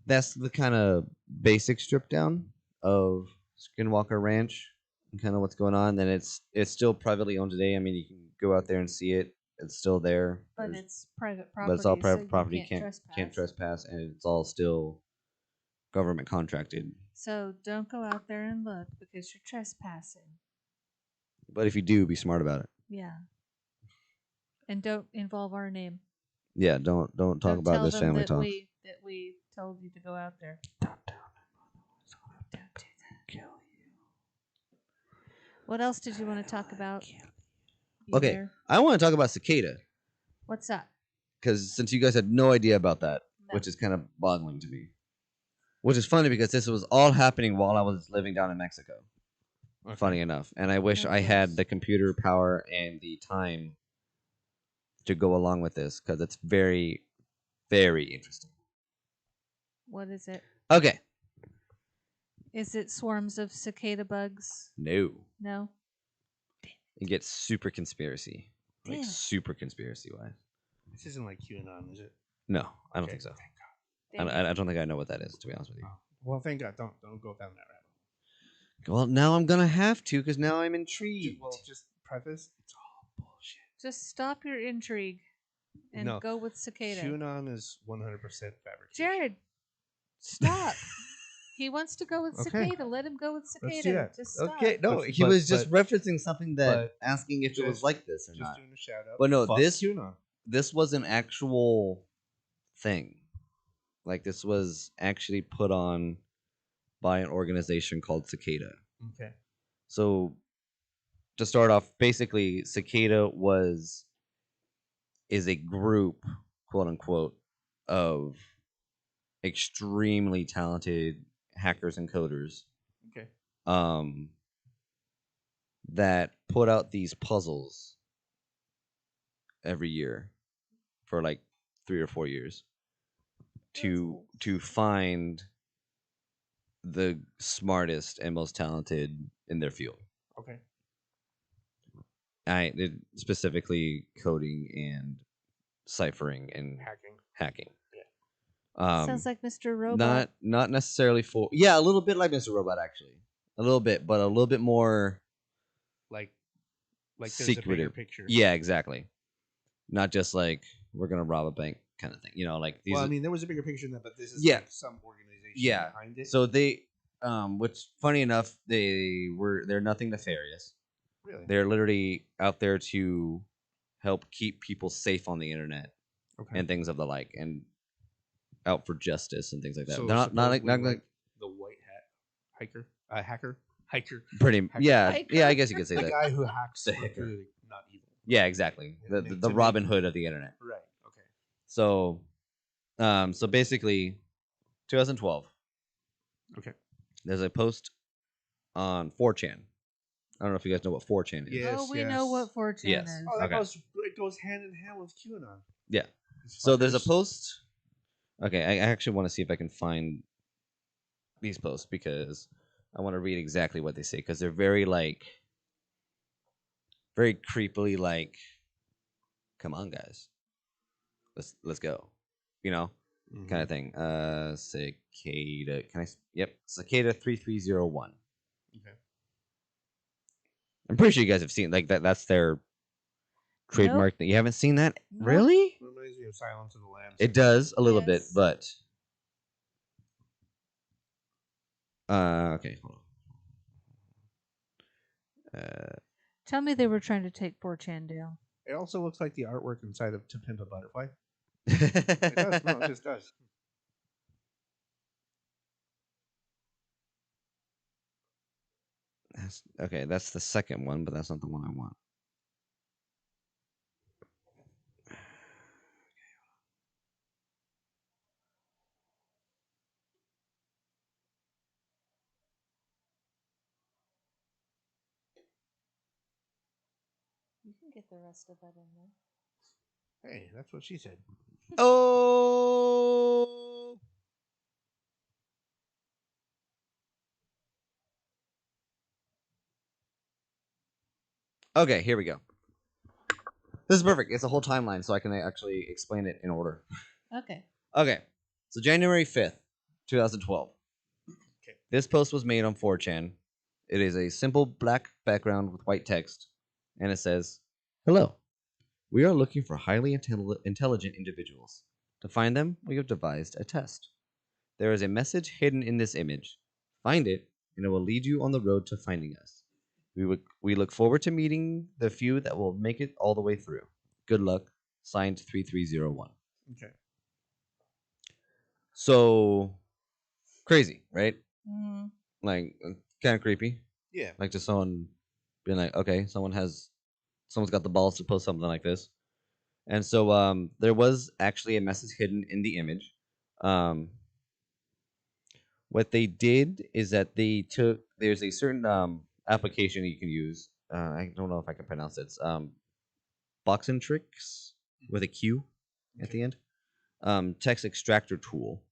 that's the kind of basic strip down of Skinwalker Ranch and kind of what's going on. Then it's still privately owned today. I mean, you can go out there and see it. It's still there. But it's private property. But it's all private so property. Can't trespass, and it's all still government contracted. So don't go out there and look because you're trespassing. But if you do, be smart about it. Yeah. And don't involve our name. Yeah, don't talk about this family talk. That we told you to go out there. Don't do that. Kill you. What else did you want to talk about? Okay, I want to talk about cicada. What's that? Because since you guys had no idea about that, which is kind of boggling to me. Which is funny because this was all happening while I was living down in Mexico. Okay. Funny enough. And I wish I had the computer power and the time to go along with this because it's very very interesting. What is it? Okay. Is it swarms of cicada bugs? No. No. It gets super conspiracy. Like Damn. super conspiracy wise. This isn't like QAnon, is it? No, I don't Okay, think so. thank God. I don't think I know what that is, to be honest with you. Oh, well, thank God. Don't go down that rabbit Well, now I'm gonna have to because now I'm hole. intrigued. Well, just preface. It's all bullshit. Just stop your intrigue and No. go with cicada. QAnon is 100% fabrication. Jared, stop. He wants to go with Okay. cicada. Let him go with cicada. Let's do that. Just stop. Okay, no, But- he but- was just but- referencing something that but asking if it was just- like this or Just not. doing a shout out. But no, Fuck this- QAnon. This was an actual thing. Like this was actually put on by an organization called Cicada. Okay. So to start off, basically Cicada is a group, quote unquote, of extremely talented hackers and coders Okay. that put out these puzzles every year for like 3 or 4 years to find the smartest and most talented in their field. Okay. I did specifically coding and ciphering and Hacking. hacking. Yeah. Sounds like Mr. Robot. Not necessarily full. Yeah, a little bit like Mr. Robot actually. A little bit, but a little bit more Like there's a bigger secretive. picture. Yeah, exactly. Not just like we're gonna rob a bank kind of thing. You know, like these. Well, I mean, there was a bigger picture than that, but this is Yeah. like some organization Yeah. behind it. So they, which funny enough, they're nothing nefarious. really, They're literally out there to help keep people safe on the internet okay. and things of the like, and out for justice and things like that. So They're not like supposedly, the white hat hiker. pretty. hacker. Yeah, Hiker. yeah. I guess you could say The that. guy who hacks The for hacker. good, not evil. Yeah, exactly. Yeah, The to make- Robin Hood of the internet. Right. Okay. So, so basically, 2012. Okay. There's a post on 4chan. I don't know if you guys know what 4chan is. Yeah. Oh, Yes, we know yes. what 4chan Yes. is. Oh, that Okay. it goes hand in hand with QAnon. Yeah. These So there's a fuckers. post. Okay, I actually want to see if I can find these posts because I want to read exactly what they say because they're very very creepily like, come on guys, let's go, you know, Mhm. kind of thing. Cicada. Yep, Cicada 3301. Okay. I'm pretty sure you guys have seen like that. That's their trademark. You haven't seen that, Nope. really? Reminds me of Silence of the Lambs. It does a little bit, Yes. but okay, hold on. Tell me they were trying to take 4chan down. It also looks like the artwork inside of To Pimp a Butterfly. It does. No, it just does. Okay, that's the second one, but that's not the one I want. You can get the rest of that in there. Hey, that's what she said. Oh. Okay, here we go. This is perfect. It's a whole timeline, so I can actually explain it in order. Okay. Okay, so January 5th, 2012. Okay. This post was made on 4chan. It is a simple black background with white text, and it says, "Hello. We are looking for highly intelligent individuals. To find them, we have devised a test. There is a message hidden in this image. Find it, and it will lead you on the road to finding us. We look forward to meeting the few that will make it all the way through. Good luck. Signed 3301." Okay. So crazy, right? Mm. Like kind of creepy. Yeah. Like just someone being like, okay, someone's got the balls to post something like this. And so there was actually a message hidden in the image. What they did is that there's a certain application you can use. I don't know if I can pronounce it. It's Boxing Tricks with a Q at the end. text extractor tool,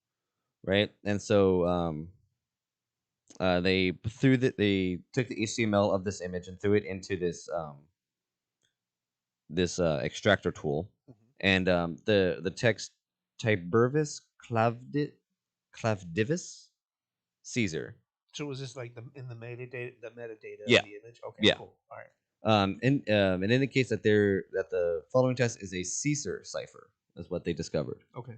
right? And so they took the HTML of this image and threw it into this extractor tool, and the text Tibervis clavdivus Caesar. So was this like in the metadata Yeah. of the image? Okay, Yeah. cool. All right. It indicates that the following text is a Caesar cipher, is what they discovered. Okay.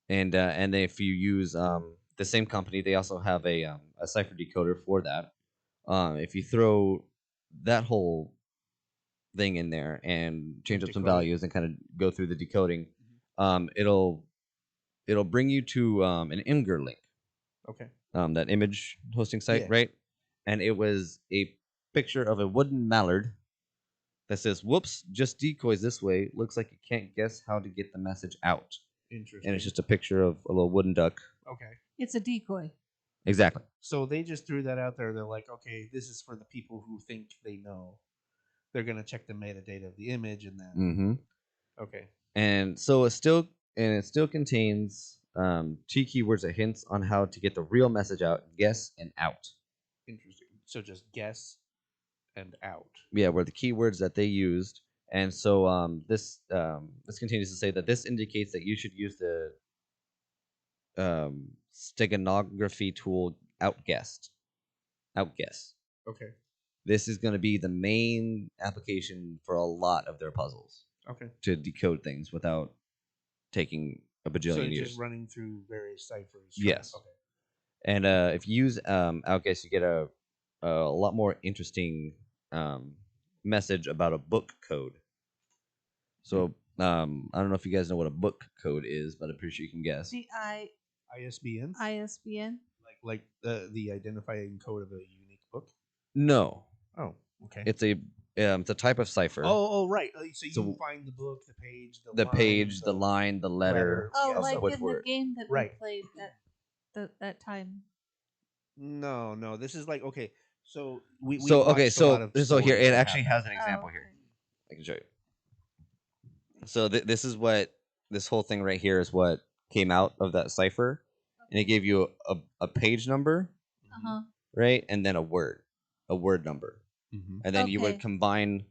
And if you use the same company, they also have a cipher decoder for that. If you throw that whole thing in there and change up some Decode it. values and kind of go through the decoding, it'll bring you to an Imgur link, Okay. that image hosting site, Yeah. right? And it was a picture of a wooden mallard that says, "Whoops, just decoys this way. Looks like you can't guess how to get the message out." Interesting. And it's just a picture of a little wooden duck. okay. It's a decoy. Exactly. So they just threw that out there. They're like, okay, this is for the people who think they know. They're gonna check the metadata of the image and then Mm-hmm. okay. And so it still contains two keywords that hints on how to get the real message out: guess and out. Interesting. So just guess and out. Yeah, were the keywords that they used. And so this continues to say that this indicates that you should use the steganography tool outguess. Okay. This is going to be the main application for a lot of their puzzles Okay. to decode things without taking a So bajillion it's years. just running through various ciphers. Yes. Okay. And if you use outguess, you get a lot more interesting message about a book code. So I don't know if you guys know what a book code is, but I'm pretty sure you can guess. The ISBN. ISBN. Like the identifying code of a unique book. No, Oh. Okay. it's a type of cipher. Oh, right. So you So- find the book, the page, The page, the line, the letter. Oh, Yeah, like so which in the word? game that Right. we played that time. No. This is like okay. So we So okay, watched a lot of so here stories it that actually happen. has an example Oh, here. I can show you. So this is what this whole thing right here is what came out of that cipher, and it gave you a page number, Uh-huh. right, and then a word number, Mhm. and then you would Okay. combine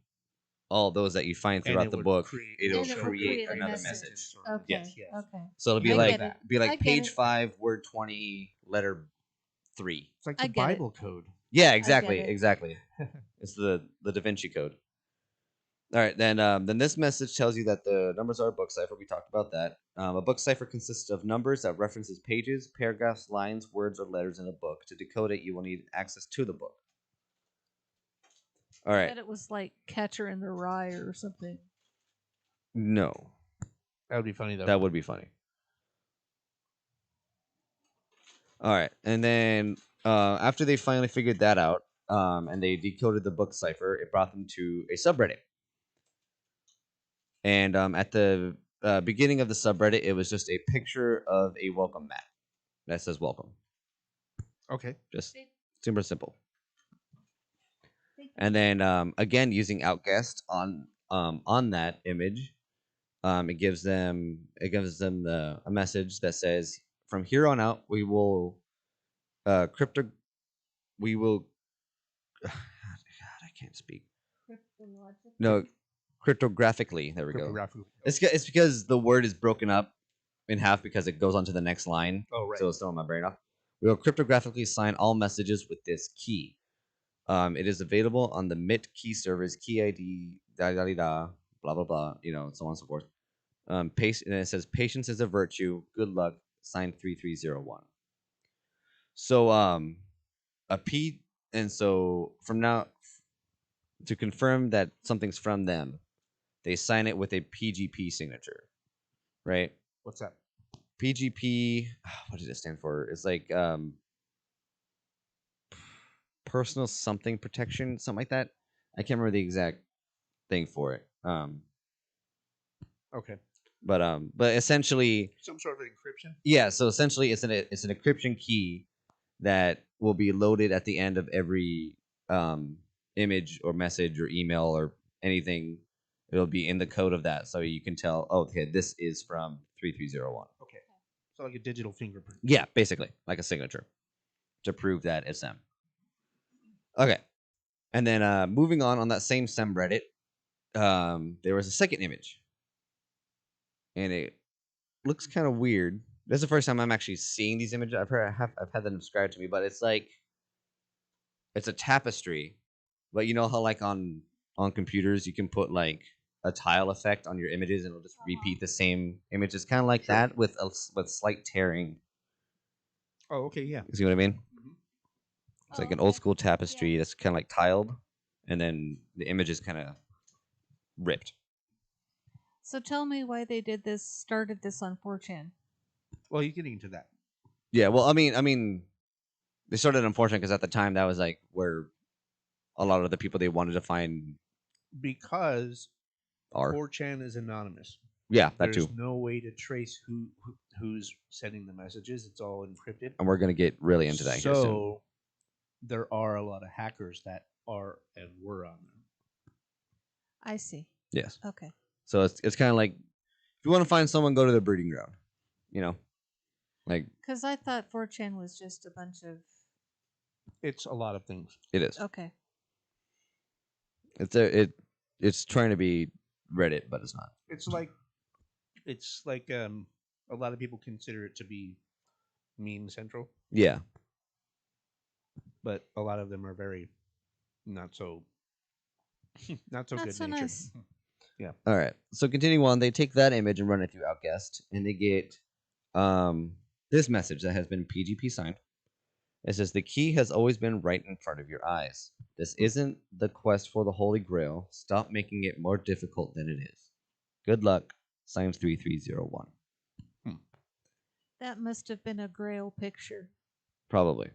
all those that you find And throughout it the would book. create- It'll And it will create create a another message. message. Okay. Yes. Okay. So it'll be I like get it. be I like get page it. 5, word 20, letter 3. It's like I the get it. Bible code. Yeah, get exactly, it. exactly. It's the Da Vinci Code. All right, then this message tells you that the numbers are a book cipher. We talked about that. A book cipher consists of numbers that references pages, paragraphs, lines, words, or letters in a book. To decode it, you will need access to the book. All I right. bet it was like Catcher in the Rye or something. No, That would be funny though. that would be funny. All right, and then after they finally figured that out, and they decoded the book cipher, it brought them to a subreddit. And at the beginning of the subreddit, it was just a picture of a welcome mat that says "welcome." Okay. Just super simple. And then again, using outguessed on that image, it gives them a message that says, "From here on out, we will God, I can't speak. No, cryptographically. There we go. Cryptography. It's because the word is broken up in half because it goes on to the next line. Oh, right. So it's throwing my brain off. We will cryptographically sign all messages with this key. It is available on the MIT key servers, key ID, blah blah blah, so on and so forth. And it says patience is a virtue. Good luck. Signed 3301. So so from now, to confirm that something's from them, they sign it with a PGP signature, right? What's that? PGP, what does it stand for? It's like personal something protection, something like that. I can't remember the exact thing for it. Okay. But essentially, Some sort of encryption. yeah. So essentially, it's an encryption key that will be loaded at the end of every image or message or email or anything. It'll be in the code of that, so you can tell. Oh, okay, this is from 3301. Okay. So like a digital fingerprint. Yeah, basically like a signature to prove that it's them. Okay, and then moving on that same subreddit, there was a second image, and it looks kind of weird. This is the first time I'm actually seeing these images. I've had them described to me, but it's like it's a tapestry. But you know how like on computers you can put like a tile effect on your images and it'll just repeat the same image. It's kind of like that with slight tearing. Oh, okay, yeah. You see what I mean? Mhm. It's like an old school tapestry that's kind of like tiled, and then the image is kind of ripped. So tell me why they started this on 4chan. Well, you're getting into that. Yeah, well, I mean, they started unfortunate because at the time that was like where a lot of the people they wanted to find Because are. 4chan is anonymous. Yeah, that There's too. no way to trace who's sending the messages. It's all encrypted. And we're gonna get really into that here soon. So there are a lot of hackers that are and were on them. I see. Yes. Okay. So it's kind of like if you want to find someone, go to the breeding ground. You know, like Because I thought 4chan was just a bunch of. It's a lot of things. it is. Okay. It's trying to be Reddit, but it's not. It's like a lot of people consider it to be meme central, Yeah. but a lot of them are very not so not so Not good so natured. nice. Yeah. All right. So continuing on, they take that image and run it through Outguest, and they get this message that has been PGP signed. It says the key has always been right in front of your eyes. This isn't the quest for the Holy Grail. Stop making it more difficult than it is. Good luck. Signed 3301. That must have been a Grail picture. Probably.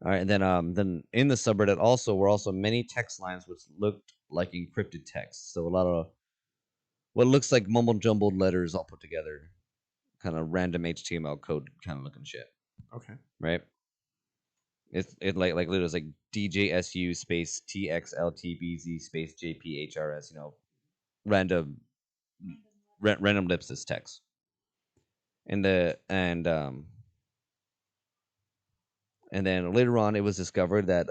All right, and then in the subreddit also were also many text lines which looked like encrypted text. So a lot of what looks like mumble jumbled letters all put together, kind of random HTML code kind of looking shit. Okay. Right? It like literally it's like DJSU space TXLTBZ space JPHRS, you know, random ellipsis text. And then later on it was discovered that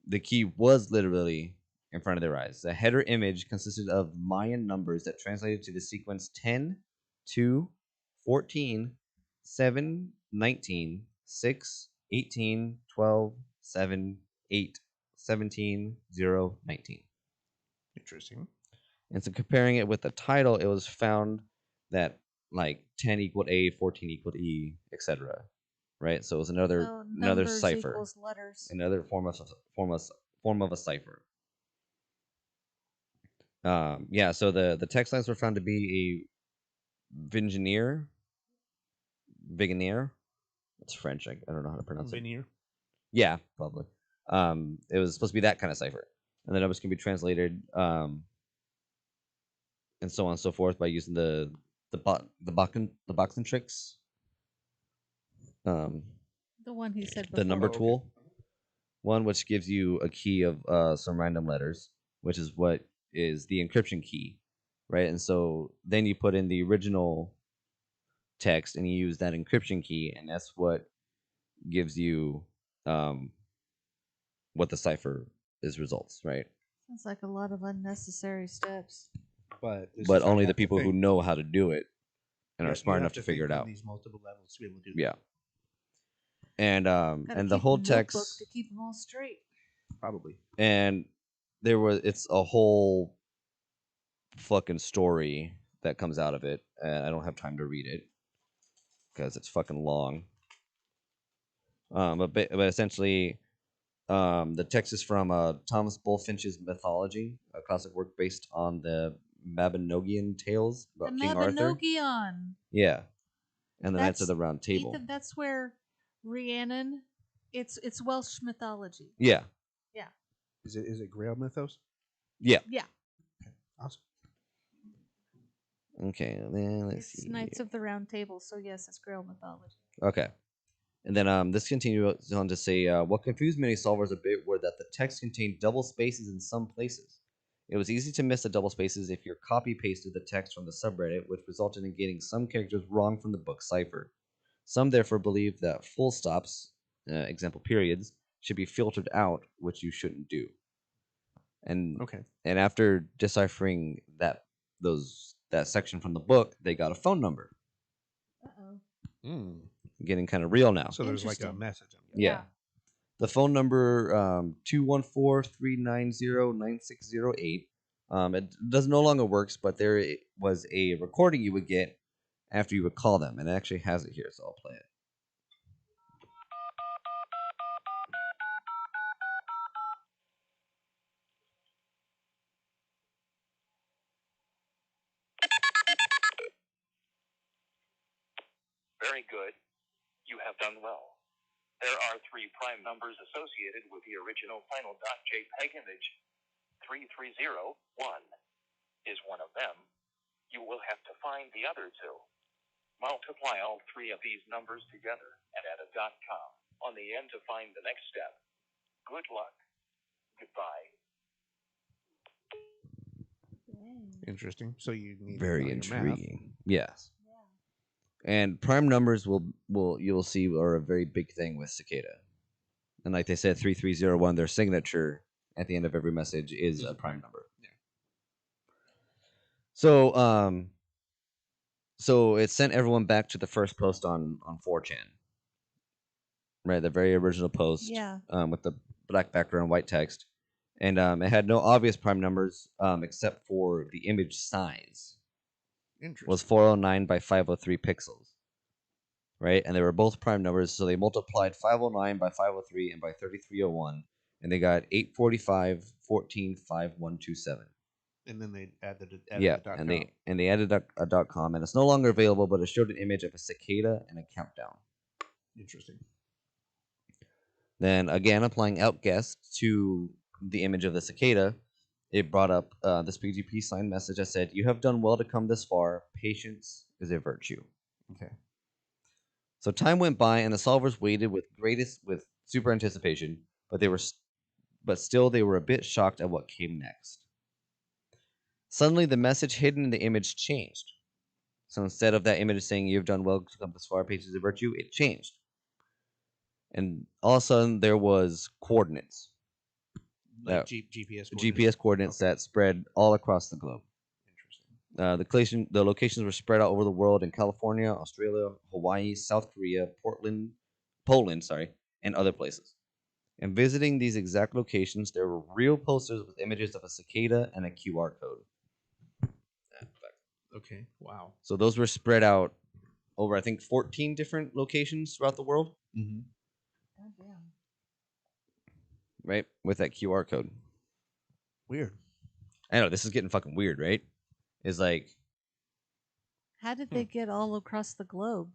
the key was literally in front of their eyes. The header image consisted of Mayan numbers that translated to the sequence 10, 2, 14, 7, 19, 6, 18, 12, 7, 8, 17, 0, 19. Interesting. And so comparing it with the title, it was found that like 10 equaled A, 14 equaled E, etc. Right? So it was another numbers cipher. equals letters. Another form of a cipher. Yeah, so the text lines were found to be a Vigenère. It's French. I don't know how to pronounce it. Veneer. Yeah, probably. It was supposed to be that kind of cipher, and the numbers can be translated, and so on and so forth by using the Boxen tricks. The one he said before. The number okay. tool, one which gives you a key of some random letters, which is what is the encryption key, right? And so then you put in the original text and you use that encryption key, and that's what gives you what the cipher is results, right? Sounds like a lot of unnecessary steps. But But only the people who know how to do it and are smart enough to figure it out. These multiple levels to be able to do. Yeah. And Gotta and the keep whole a notebook text to keep them all straight. Probably. and it's a whole fucking story that comes out of it, and I don't have time to read it because it's fucking long. But essentially, the text is from Thomas Bulfinch's Mythology, a classic work based on the Mabinogion tales about The King Arthur. Mabinogion. Yeah, and the Knights That's- of the Round Table. Ethan, that's where Rhiannon. It's Welsh mythology. Yeah, Is it Grail mythos? yeah. Yeah. Awesome. Okay, then let's It's see. Knights of the Round Table, so yes, it's Grail mythology. Okay. And then this continues on to say, what confused many solvers a bit were that the text contained double spaces in some places. It was easy to miss the double spaces if you copy pasted the text from the subreddit, which resulted in getting some characters wrong from the book cipher. Some therefore believe that full stops, example periods, should be filtered out, which you shouldn't do. And Okay. and after deciphering that section from the book, they got a phone number. Uh-oh. Getting kind of real now. So there's like a Interesting. message. Yeah. The phone number 214-390-9608. It does no longer works, but there was a recording you would get after you would call them, and it actually has it here, so I'll play it. Very good. You have done well. There are 3 prime numbers associated with the original final .jpg image. 3301 is one of them. You will have to find the other 2. Multiply all 3 of these numbers together and add a .com on the end to find the next step. Good luck. Goodbye. Interesting. So you need Very to know your math. intriguing. Yes. And prime numbers you'll see are a very big thing with Cicada. And like they said, 3301, their signature at the end of every message is a prime number. Yeah. So it sent everyone back to the first post on 4chan. Right, the very original post. Yeah. With the black background, white text. And it had no obvious prime numbers except for the image size. Interesting. Was 409 by 503 pixels. Right? And they were both prime numbers, so they multiplied 509 by 503 and by 3301, and they got 845, 14, 5127. And then they added the and .com. they added a .com, and it's no longer available, but it showed an image of a cicada and a countdown. Interesting. Then again, applying outguess to the image of the cicada, it brought up this PGP sign message that said, "You have done well to come this far. Patience is a virtue." Okay. So time went by, and the solvers waited with super anticipation, but still they were a bit shocked at what came next. Suddenly, the message hidden in the image changed. So instead of that image saying "You've done well to come this far, patience is a virtue," it changed, and all of a sudden there was coordinates. Like GPS coordinates? GPS coordinates that spread all across the globe. Interesting. The locations were spread out over the world in California, Australia, Hawaii, South Korea, Poland, and other places. And visiting these exact locations, there were real posters with images of a cicada and a QR code. Okay. Wow. So those were spread out over, I think, 14 different locations throughout the world. Mm-hmm. Oh, damn. Right? With that QR code. Weird. I know, this is getting fucking weird, right? It's like... How did they get all across the globe?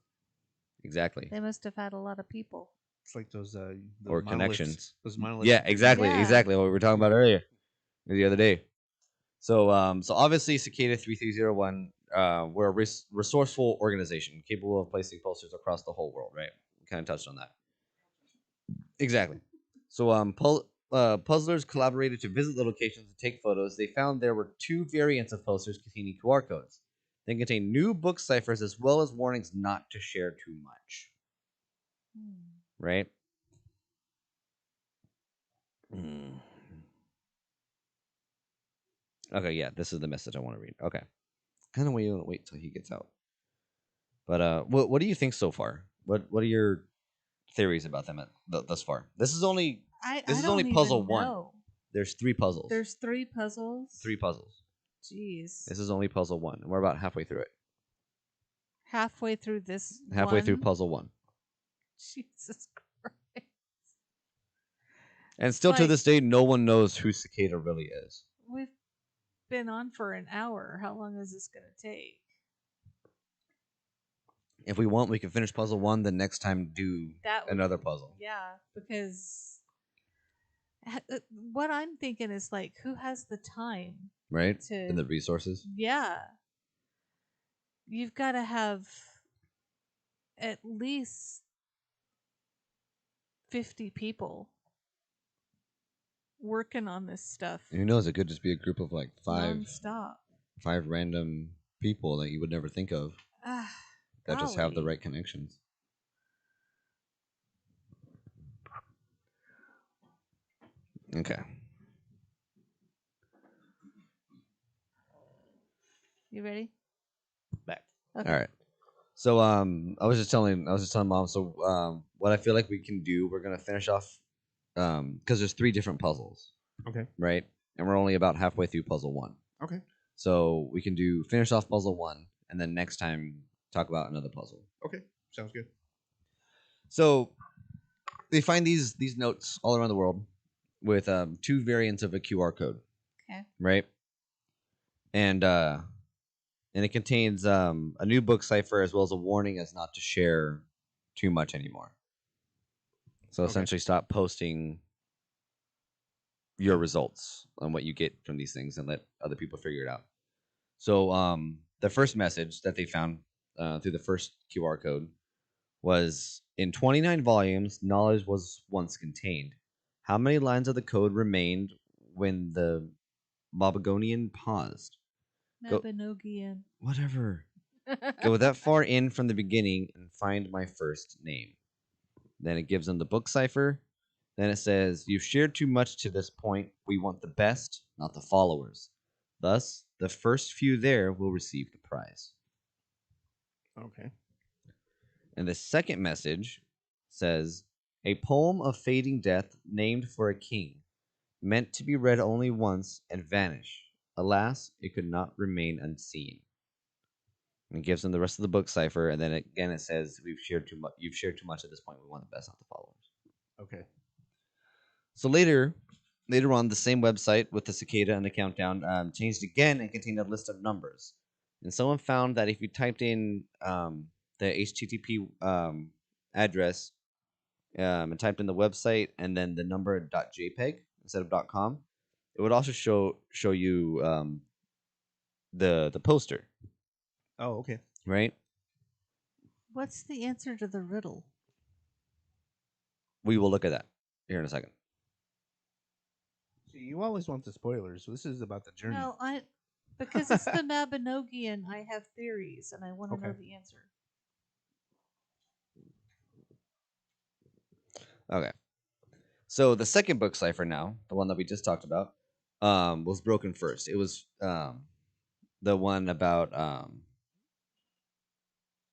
Exactly. They must have had a lot of people. It's like those or monoliths, connections. Those monoliths. Yeah, exactly. Yeah. Exactly what we were talking about earlier. The other day. So obviously Cicada 3301 we're a resourceful organization capable of placing posters across the whole world, right? We kind of touched on that. Exactly. So puzzlers collaborated to visit the locations and take photos. They found there were 2 variants of posters containing QR codes. They contain new book ciphers as well as warnings not to share too much. Right? Okay, yeah, this is the message I want to read. Okay. Kind of wait till he gets out. But what do you think so far? What are your theories about them thus far? This is only puzzle 1. There's 3 puzzles. There's 3 puzzles. 3 puzzles. Jeez. This is only puzzle 1, and we're about halfway through it. Halfway through this. Halfway through puzzle 1. Jesus Christ. And still to this day, no one knows who Cicada really is. We've been on for an hour. How long is this going to take? If we want, we can finish puzzle 1, the next time do another puzzle. Yeah, because what I'm thinking is like, who has the time? Right? And the resources? Yeah. You've got to have at least 50 people working on this stuff Who knows? It could just be a group of like nonstop. five random people that you would never think of Ah, that just have the golly. right connections. Okay. You ready? Back. Okay. All right. So I was just telling mom. So what I feel like we can do, we're gonna finish off because there's 3 different puzzles, Okay. right? And we're only about halfway through puzzle 1. Okay. So we can finish off puzzle 1, and then next time talk about another puzzle. Okay. Sounds good. So they find these notes all around the world with 2 variants of a QR code. Okay. Right. And it contains a new book cipher as well as a warning as not to share too much anymore. So Okay. essentially, stop posting your results on what you get from these things and let other people figure it out. So the first message that they found through the first QR code was, in 29 volumes, knowledge was once contained. How many lines of the code remained when the Mabogonian paused? Go- Mabinogian. Whatever. Go that far in from the beginning and find my first name. Then it gives them the book cipher. Then it says, you've shared too much to this point. We want the best, not the followers. Thus, the first few there will receive the prize. Okay. And the second message says, a poem of fading death named for a king, meant to be read only once and vanish. Alas, it could not remain unseen. And it gives them the rest of the book cipher, and then again it says, we've shared too much. You've shared too much at this point. We want the best, not the followers. Okay. So later on, the same website with the cicada and the countdown changed again and contained a list of numbers. And someone found that if you typed in the HTTP address and typed in the website and then the number .jpeg instead of .com, it would also show you the poster, Oh, okay. right? What's the answer to the riddle? We will look at that here in a second. See, you always want the spoilers. So this is about the journey. No, because it's the Mabinogian, I have theories and I want to know Okay. the answer. Okay. So the second book cipher now, the one that we just talked about, was broken first. It was the one about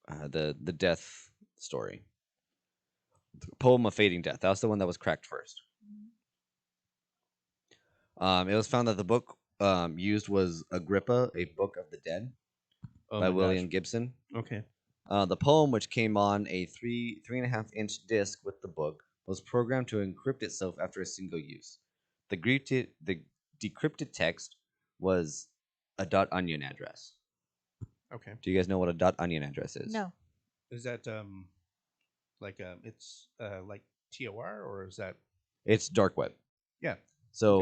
the death story, poem of fading death. That was the one that was cracked first. It was found that the book used was Agrippa, a Book of the Dead, Oh by my William gosh. Gibson. Okay. The poem, which came on a 3.5-inch disc with the book, was programmed to encrypt itself after a single use. The decrypted text was a .onion address. Okay. Do you guys know what a .onion address is? No. Is that like it's like TOR, or is that It's dark web. yeah? So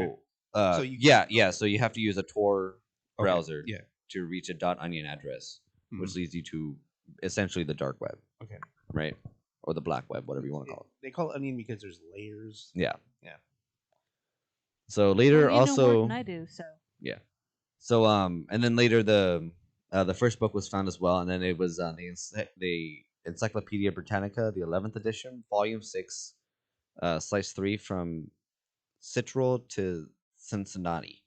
Okay. So you yeah. So you have to use a Tor Okay, browser yeah. to reach a .onion address, which Mhm. leads you to essentially the dark web, Okay. right? Or the black web, whatever you want to call it. They call it onion because there's layers. Yeah. Yeah. So later, Well, you know more also, than I do, so. yeah. So and then later the first book was found as well, and then it was the Encyclopedia Britannica, the 11th edition, volume 6, slice 3, from Citral to Cincinnati.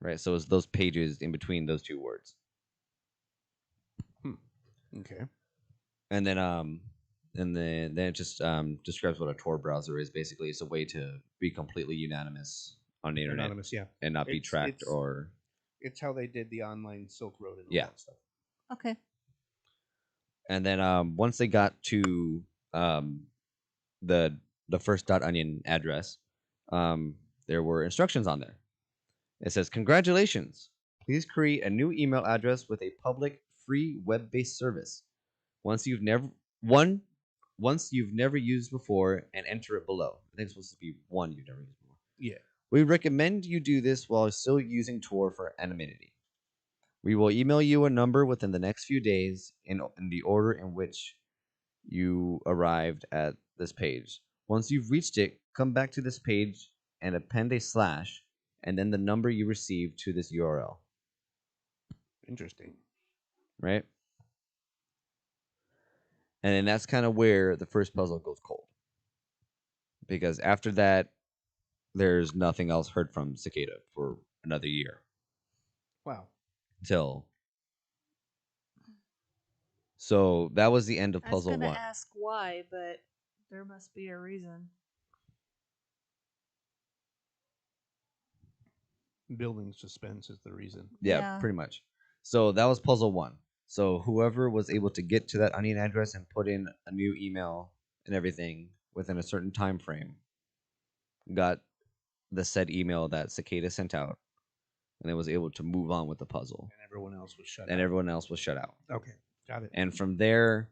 Right. So it's those pages in between those two words. Okay. And then it just describes what a Tor browser is. Basically, it's a way to be completely unanimous on the internet Anonymous, yeah. and not be tracked or. It's how they did the online Silk Road and all Yeah. that stuff. Okay. And then once they got to the first .onion address, there were instructions on there. It says, "Congratulations! Please create a new email address with a public, free, web-based service. Once you've never used before, and enter it below." I think it's supposed to be one you've never used before. Yeah. We recommend you do this while still using Tor for anonymity. We will email you a number within the next few days in the order in which you arrived at this page. Once you've reached it, come back to this page and append a slash and then the number you received to this URL. Interesting. Right? And then that's kind of where the first puzzle goes cold. Because after that, there's nothing else heard from Cicada for another year. Wow. So that was the end of I was puzzle gonna one. ask why, but there must be a reason. Building suspense is the reason. Yeah, pretty much. So that was puzzle one. So whoever was able to get to that onion address and put in a new email and everything within a certain time frame got the said email that Cicada sent out, and it was able to move on with the puzzle. And everyone else was shut out. And everyone else was shut out. Okay, got it. And from there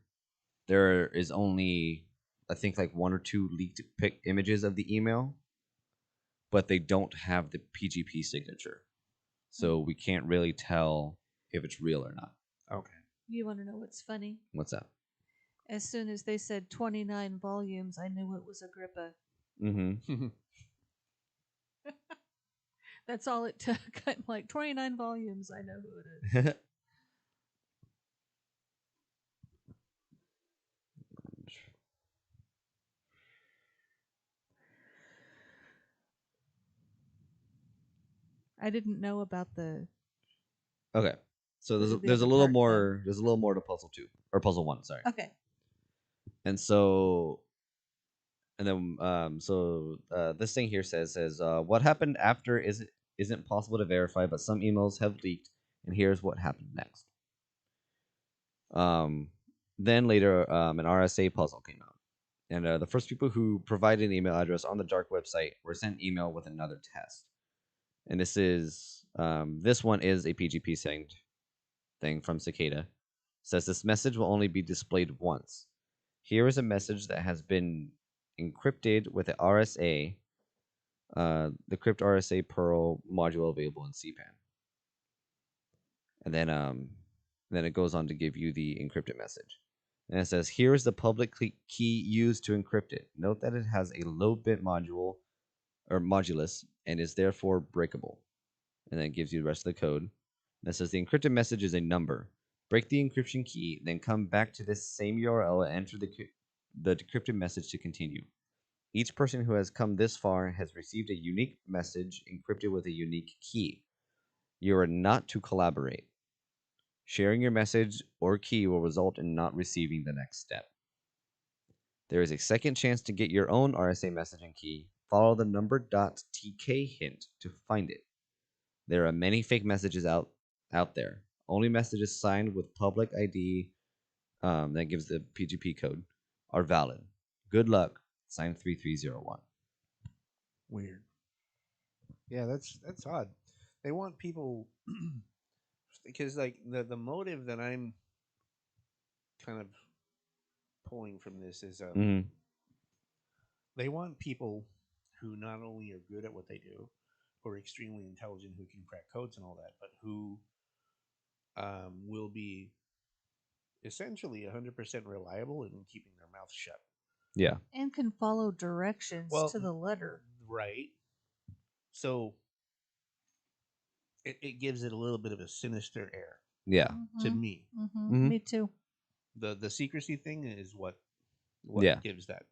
is only, I think, like 1 or 2 leaked images of the email, but they don't have the PGP signature. So we can't really tell if it's real or not. Okay. You want to know what's funny? What's that? As soon as they said 29 volumes, I knew it was Agrippa. Mm-hmm. That's all it took. I'm like, 29 volumes, I know who it is. I didn't know about the. Okay. So The there's a other little part, more to puzzle 2 or puzzle 1, sorry. Okay. And so this thing here says what happened after isn't possible to verify, but some emails have leaked, and here's what happened next. Then later, an RSA puzzle came out, and the first people who provided an email address on the dark website were sent email with another test. And this one is a PGP send thing from Cicada. It says this message will only be displayed once. Here is a message that has been encrypted with the RSA, the crypt RSA Perl module available in CPAN. And then it goes on to give you the encrypted message. And it says, here is the public key used to encrypt it. Note that it has a low bit module or modulus and is therefore breakable. And then it gives you the rest of the code. And it says the encrypted message is a number. Break the encryption key, then come back to this same URL and enter the decrypted message to continue. Each person who has come this far has received a unique message encrypted with a unique key. You are not to collaborate. Sharing your message or key will result in not receiving the next step. There is a second chance to get your own RSA message and key. Follow the number .tk hint to find it. There are many fake messages out there. Only messages signed with public ID that gives the PGP code are valid. Good luck. Signed 3301. Weird. Yeah, that's odd. They want people because like the motive that I'm kind of pulling from this is they want people who not only are good at what they do, who are extremely intelligent, who can crack codes and all that, but who will be essentially 100% reliable in keeping their mouth shut. Yeah. And can follow directions to the letter. Right. So it gives it a little bit of a sinister air. Yeah. To me. Me too. The secrecy thing is what gives that.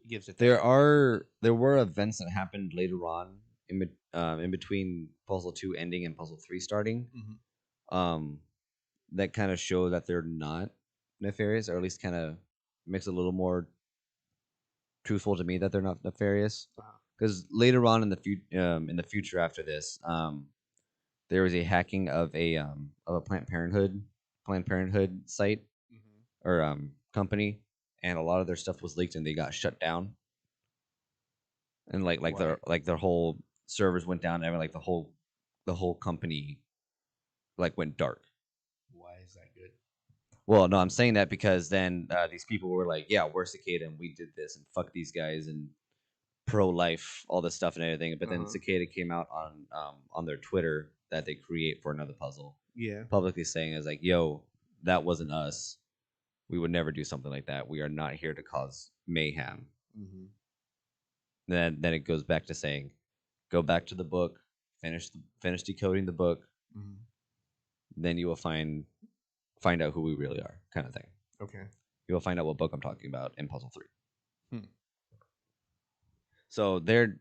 Gives it. There were events that happened later on in between puzzle 2 ending and puzzle 3 starting. That kind of show that they're not nefarious, or at least kind of makes it a little more truthful to me that they're not nefarious. Because later on in the future after this, there was a hacking of a Planned Parenthood site or company, and a lot of their stuff was leaked and they got shut down. And their whole servers went down, and like the whole company like went dark. Why is that good? Well, no, I'm saying that because then these people were like, yeah, we're Cicada and we did this and fuck these guys and pro-life, all this stuff and everything. But then Cicada came out on their Twitter that they create for another puzzle. Yeah. Publicly saying is like, yo, that wasn't us. We would never do something like that. We are not here to cause mayhem. Then it goes back to saying, go back to the book, finish decoding the book, Mhm. then you will find out who we really are, kind of thing. Okay. You will find out what book I'm talking about in Puzzle 3. Hmm. So they're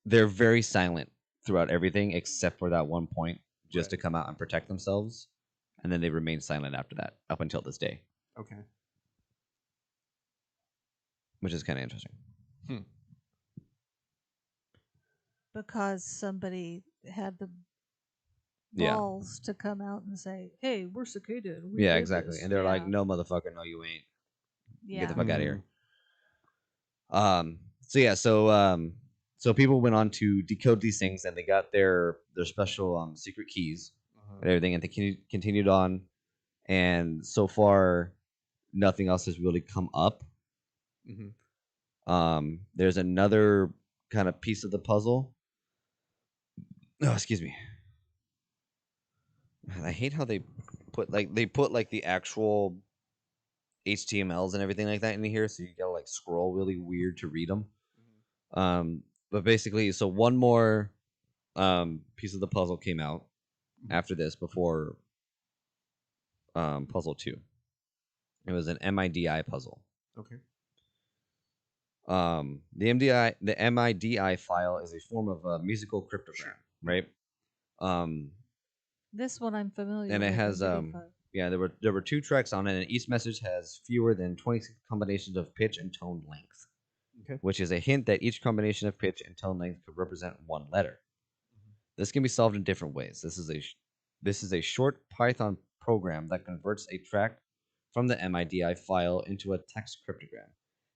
very silent throughout everything except for that one point, just to Right. come out and protect themselves, and then they remain silent after that up until this day, Okay. which is kind of interesting. Because somebody had the Yeah. balls to come out and say, "Hey, we're cicada. and we Yeah, did exactly. this." And they're like, Yeah. "No, motherfucker, no, you ain't. Get the Yeah. fuck out of here." Mm. So yeah, so people went on to decode these things, and they got their special secret keys Uh-huh. and everything, and they continued on, and so far, nothing else has really come up. Mhm. There's another kind of piece of the puzzle. Oh, excuse me. Man, I hate how they put the actual HTMLs and everything like that in here, so you gotta like scroll really weird to read them. But basically, so one more piece of the puzzle came out after this before puzzle 2. It was an MIDI puzzle. Okay. The MIDI file is a form of a musical cryptogram, right? This one I'm familiar And with. it has MIDI5. yeah, there were 2 tracks on it, and each message has fewer than 26 combinations of pitch and tone length, Okay. which is a hint that each combination of pitch and tone length could represent one letter. This can be solved in different ways. This is a short Python program that converts a track from the MIDI file into a text cryptogram.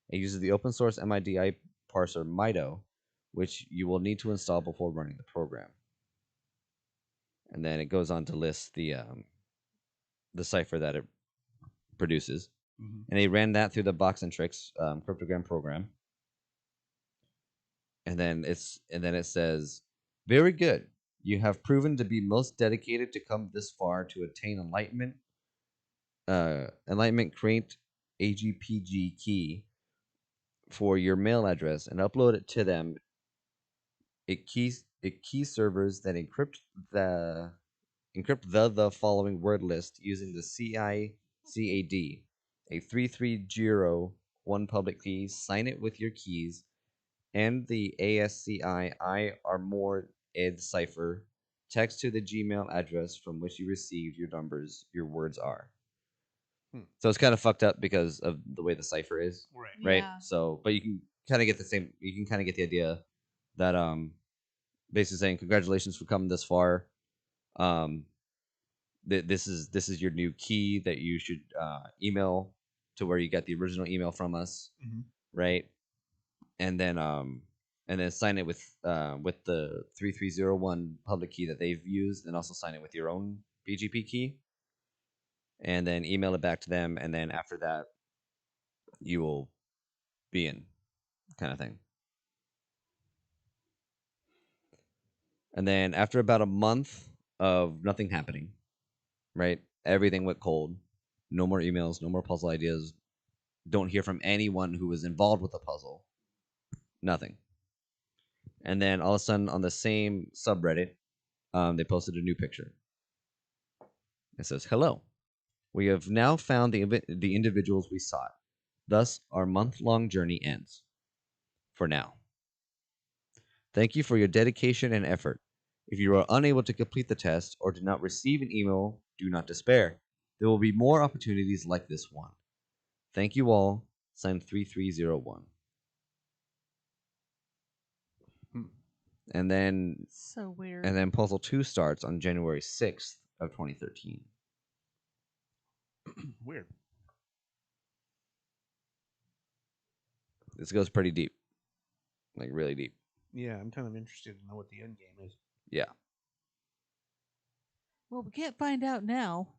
It uses the open source MIDI parser Mido, which you will need to install before running the program. And then it goes on to list the cipher that it produces. Mhm. And they ran that through the Box and Tricks cryptogram program. And then it says, "Very good. You have proven to be most dedicated to come this far to attain enlightenment. Enlightenment, create AGPG key for your mail address and upload it to them. It key servers that encrypt the following word list using the CICAD, a 3301 public key. Sign it with your keys and the ASCII are more ed cipher. Text to the Gmail address from which you received your words are." So it's kind of fucked up because of the way the cipher is, Right. right? Yeah. So, but you can kind of get the idea that basically saying congratulations for coming this far. This is your new key that you should email to where you got the original email from us, Mhm. right? And then sign it with the 3301 public key that they've used, and also sign it with your own BGP key, and then email it back to them, and then after that you will be in, kind of thing. And then after about a month of nothing happening, right? Everything went cold. No more emails, no more puzzle ideas. Don't hear from anyone who was involved with the puzzle. Nothing. And then all of a sudden on the same subreddit, they posted a new picture. It says, "Hello. We have now found the individuals we sought. Thus, our month-long journey ends. For now. Thank you for your dedication and effort. If you are unable to complete the test or did not receive an email, do not despair. There will be more opportunities like this one. Thank you all. Signed 3301." And then So weird. Puzzle 2 starts on January 6th of 2013. Weird. This goes pretty deep. Like really deep. Yeah, I'm kind of interested to know what the end game is. Yeah. Well, we can't find out now.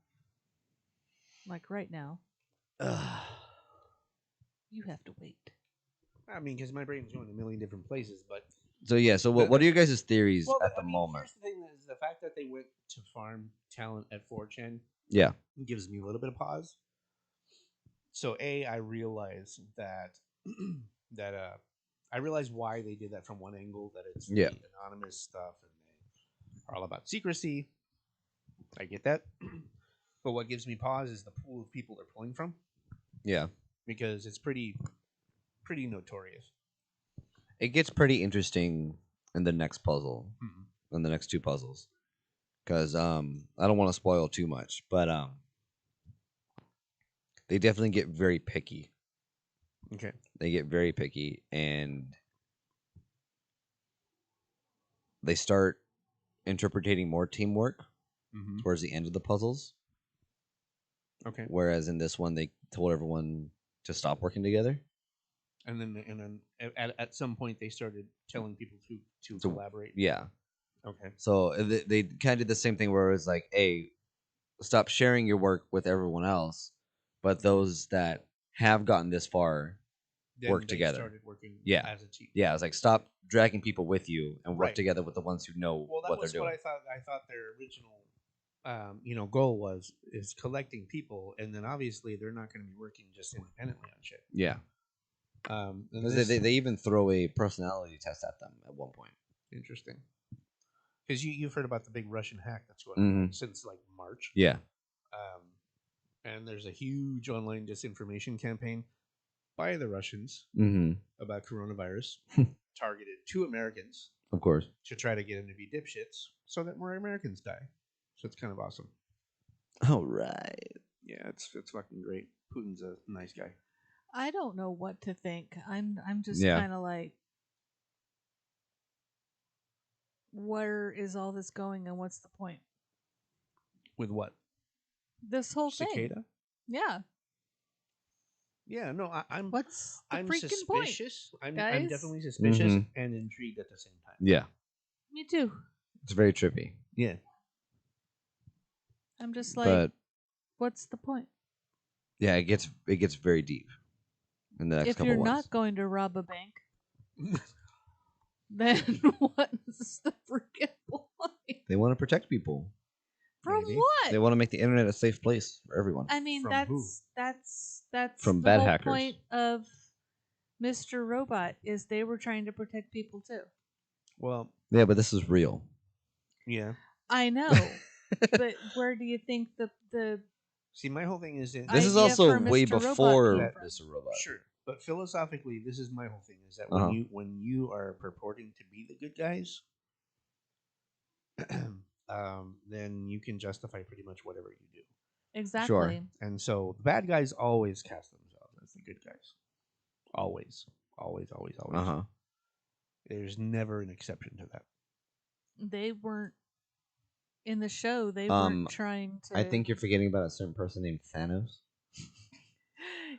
Like right now. You have to wait. I mean, because my brain's going a million different places, but So yeah, so what are your guys' theories well, at the I mean, moment? here's the thing: is the fact that they went to farm talent at 4chan Yeah. gives me a little bit of pause. So I realize that that I realize why they did that from one angle, that it's Yeah. the anonymous stuff and they are all about secrecy. I get that. But what gives me pause is the pool of people they're pulling from, Yeah. because it's pretty notorious. It gets pretty interesting in the next puzzle, Mhm. in the next two puzzles, because I don't want to spoil too much, but they definitely get very picky. Okay. They get very picky, and they start interpreting more teamwork Mm-hmm. towards the end of the puzzles. Okay. Whereas in this one, they told everyone to stop working together. And then at some point they started telling people to So, collaborate. Yeah. Okay. So they kind of did the same thing where it was like, hey, stop sharing your work with everyone else, but those that have gotten this far Then work they together. Started working Yeah. as a team. Yeah, it's like stop dragging people with you and work Right. together with the ones who know Well, that what was they're what doing. I thought their original, goal is collecting people, and then obviously they're not going to be working just independently on shit. Yeah. And Because this, they even throw a personality test at them at one point. interesting, because you've heard about the big Russian hack that's going on Mhm. since like March. Yeah. And there's a huge online disinformation campaign by the Russians Mm-hmm. about coronavirus, targeted to Americans Of course. to try to get them to be dipshits so that more Americans die. So it's kind of awesome. All right. Yeah, it's fucking great. Putin's a nice guy. I don't know what to think. I'm just Yeah. kind of like, where is all this going and what's the point? With what? This whole thing. Cicada? Yeah. Yeah, no, I'm What's the I'm freaking point? suspicious. I'm guys? definitely suspicious Mhm. and intrigued at the same time. Yeah. Me too. It's very trippy. Yeah. I'm just like, But what's the point? yeah, it gets very deep in the next If couple you're ones. not going to rob a bank, then what's the freaking point? They want to protect people. From Maybe. what? They want to make the internet a safe place for everyone. I mean, From that's who? that's From the bad whole hackers. point of Mr. Robot is they were trying to protect people too. Well, Yeah, but this is real. yeah. I know, but where do you think the See, my whole thing is that This is idea also for way Mr. Robot before came from? Mr. Robot. sure, but philosophically, this is my whole thing: is that Uh-huh. when you are purporting to be the good guys, then you can justify pretty much whatever you do. Exactly? And so the bad guys always cast themselves as the good guys. Always, always, always, always. Uh-huh. There's never an exception to that. They weren't in the show. They Um, weren't trying to. I think you're forgetting about a certain person named Thanos.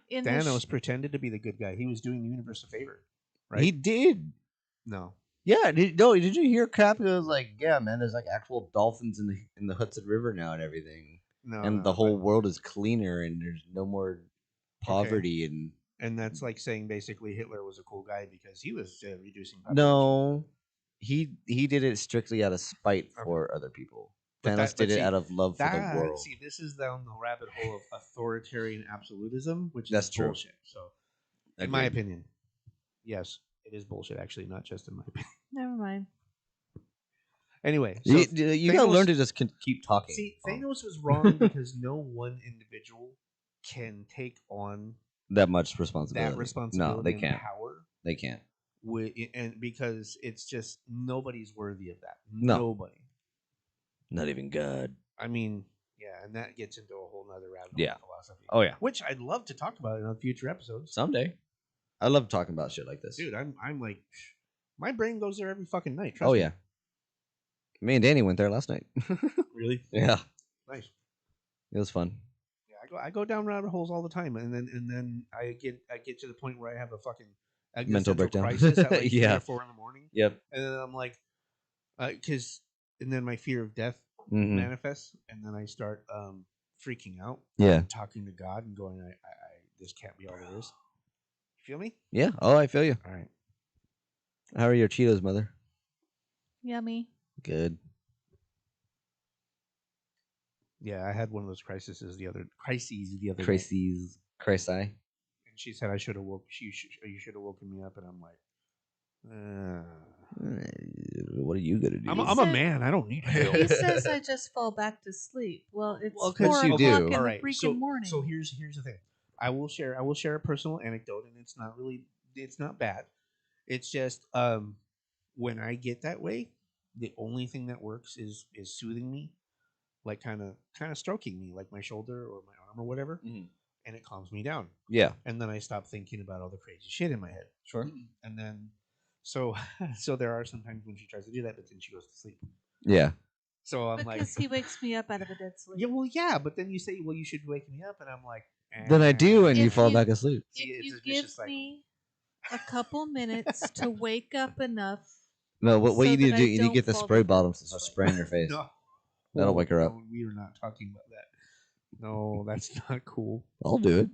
in the Thanos pretended to be the good guy. He was doing the universe a favor, right? He did. No. Yeah, did you hear Cap? It was like, yeah, man, there's like actual dolphins in the Hudson River now and everything. No, And no, the whole but- world is cleaner and there's no more poverty and that's like saying basically Hitler was a cool guy because he was reducing population. No. He did it strictly out of spite Okay. for other people. But Thanos that- but did it see, out of love for the world. See, this is down the rabbit hole of authoritarian absolutism, which That's is true. bullshit. So, in my Agreed. opinion, yes, it is bullshit. Actually, not just in my opinion. Never mind. Anyway, so You gotta Thanos- learn to just keep talking. see, Thanos was wrong because no one individual can take on that much responsibility. that responsibility No, they and can't. power. They can't. And because it's just nobody's worthy of that. No. Nobody. Not even God. I mean, yeah, and that gets into a whole nother rabbit hole Yeah. of philosophy. Oh yeah. Which I'd love to talk about in a future episodes. Someday. I love talking about shit like this. Dude, I'm like, my brain goes there every fucking night. Trust Oh me. yeah. Me and Danny went there last night. Really? Yeah. Nice. It was fun. Yeah, I go down rabbit holes all the time, and then I get to the point where I have a fucking Mental existential breakdown. crisis at like 3 Yeah. or 4 in the morning, Yep. and then I'm like, and then my fear of death Mhm. manifests, and then I start freaking out, Yeah. talking to God and going, I this can't be all there is. You feel me? Yeah. Oh, I feel you. All right. How are your Cheetos, mother? Yummy. Good. Yeah, I had one of those crises the other day. Crises. Crisis. And she said I should have woke. You should have woken me up, and I'm like, What are you gonna do? I'm He a said- man. I don't need help. He says I just fall back to sleep. Well, it's Well, 'cause 4 you o'clock do. in All the right, freaking morning. So here's the thing. I will share a personal anecdote, and it's not bad. It's just when I get that way, the only thing that works is soothing me, like kind of stroking me, like my shoulder or my arm or whatever, Mhm. and it calms me down. Yeah, And then I stop thinking about all the crazy shit in my head. sure. And then so so there are some times when she tries to do that, but then she goes to sleep. Yeah, So I'm like, because he wakes me up out of a dead sleep. yeah, well, yeah, but then you say, well, you should wake me up, and I'm like, then I do, and you If fall you- back asleep. See, If it's you a vicious give cycle. me a couple minutes to wake up enough, No, what so you need that to do? I you need to don't get the fall spray back bottles to asleep. spray in your face. No. That'll wake her up. No, we are not talking about that. No, that's not cool. I'll do it.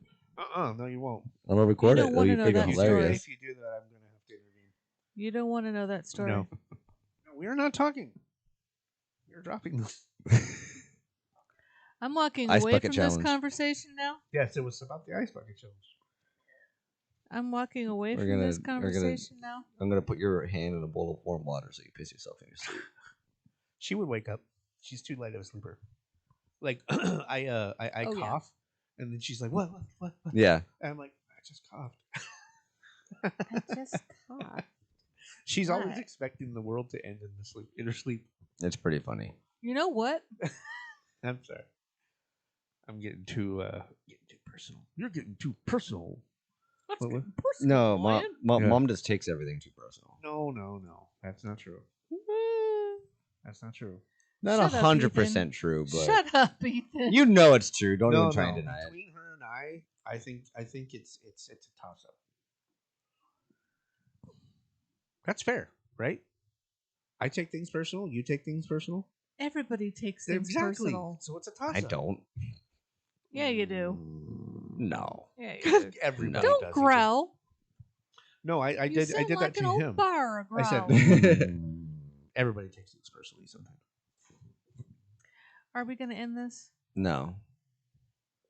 No, you won't. I'm gonna record don't it. wanna You know figure that hilarious. If you do that, I'm gonna have to intervene. you don't want to know that story. No, we are not talking. We're dropping this. I'm walking Ice away bucket from this challenge. conversation now. Yes, it was about the ice bucket challenge. I'm walking away We're from gonna- this we're gonna- conversation now. I'm gonna put your hand in a bowl of warm water so you piss yourself in your sleep. She would wake up. She's too light of a sleeper. Like I Oh, yeah. cough, and then she's like, "What? Yeah, And I'm like, "I just coughed." I just coughed. She's always What? expecting the world to end in her sleep. it's pretty funny. You know what? I'm sorry. I'm getting too personal. You're getting too personal. Let's What- get what? personal, No, mom, Ryan. Yeah. mom just takes everything too personal. No. That's not true. That's not true. Not Shut up, 100% true, but Shut up, Ethan. you know it's true. Don't no, even try and no. deny it. Between her and I think it's a toss up. That's fair, right? I take things personal. You take things personal. Everybody takes things Exactly. personal. So it's a toss up. I don't. Yeah, you do. No. Yeah, you do. Everybody Don't does. growl. No, I You did sound that like to an old him. bar I said growl. everybody takes things personally sometimes. Are we going to end this? No.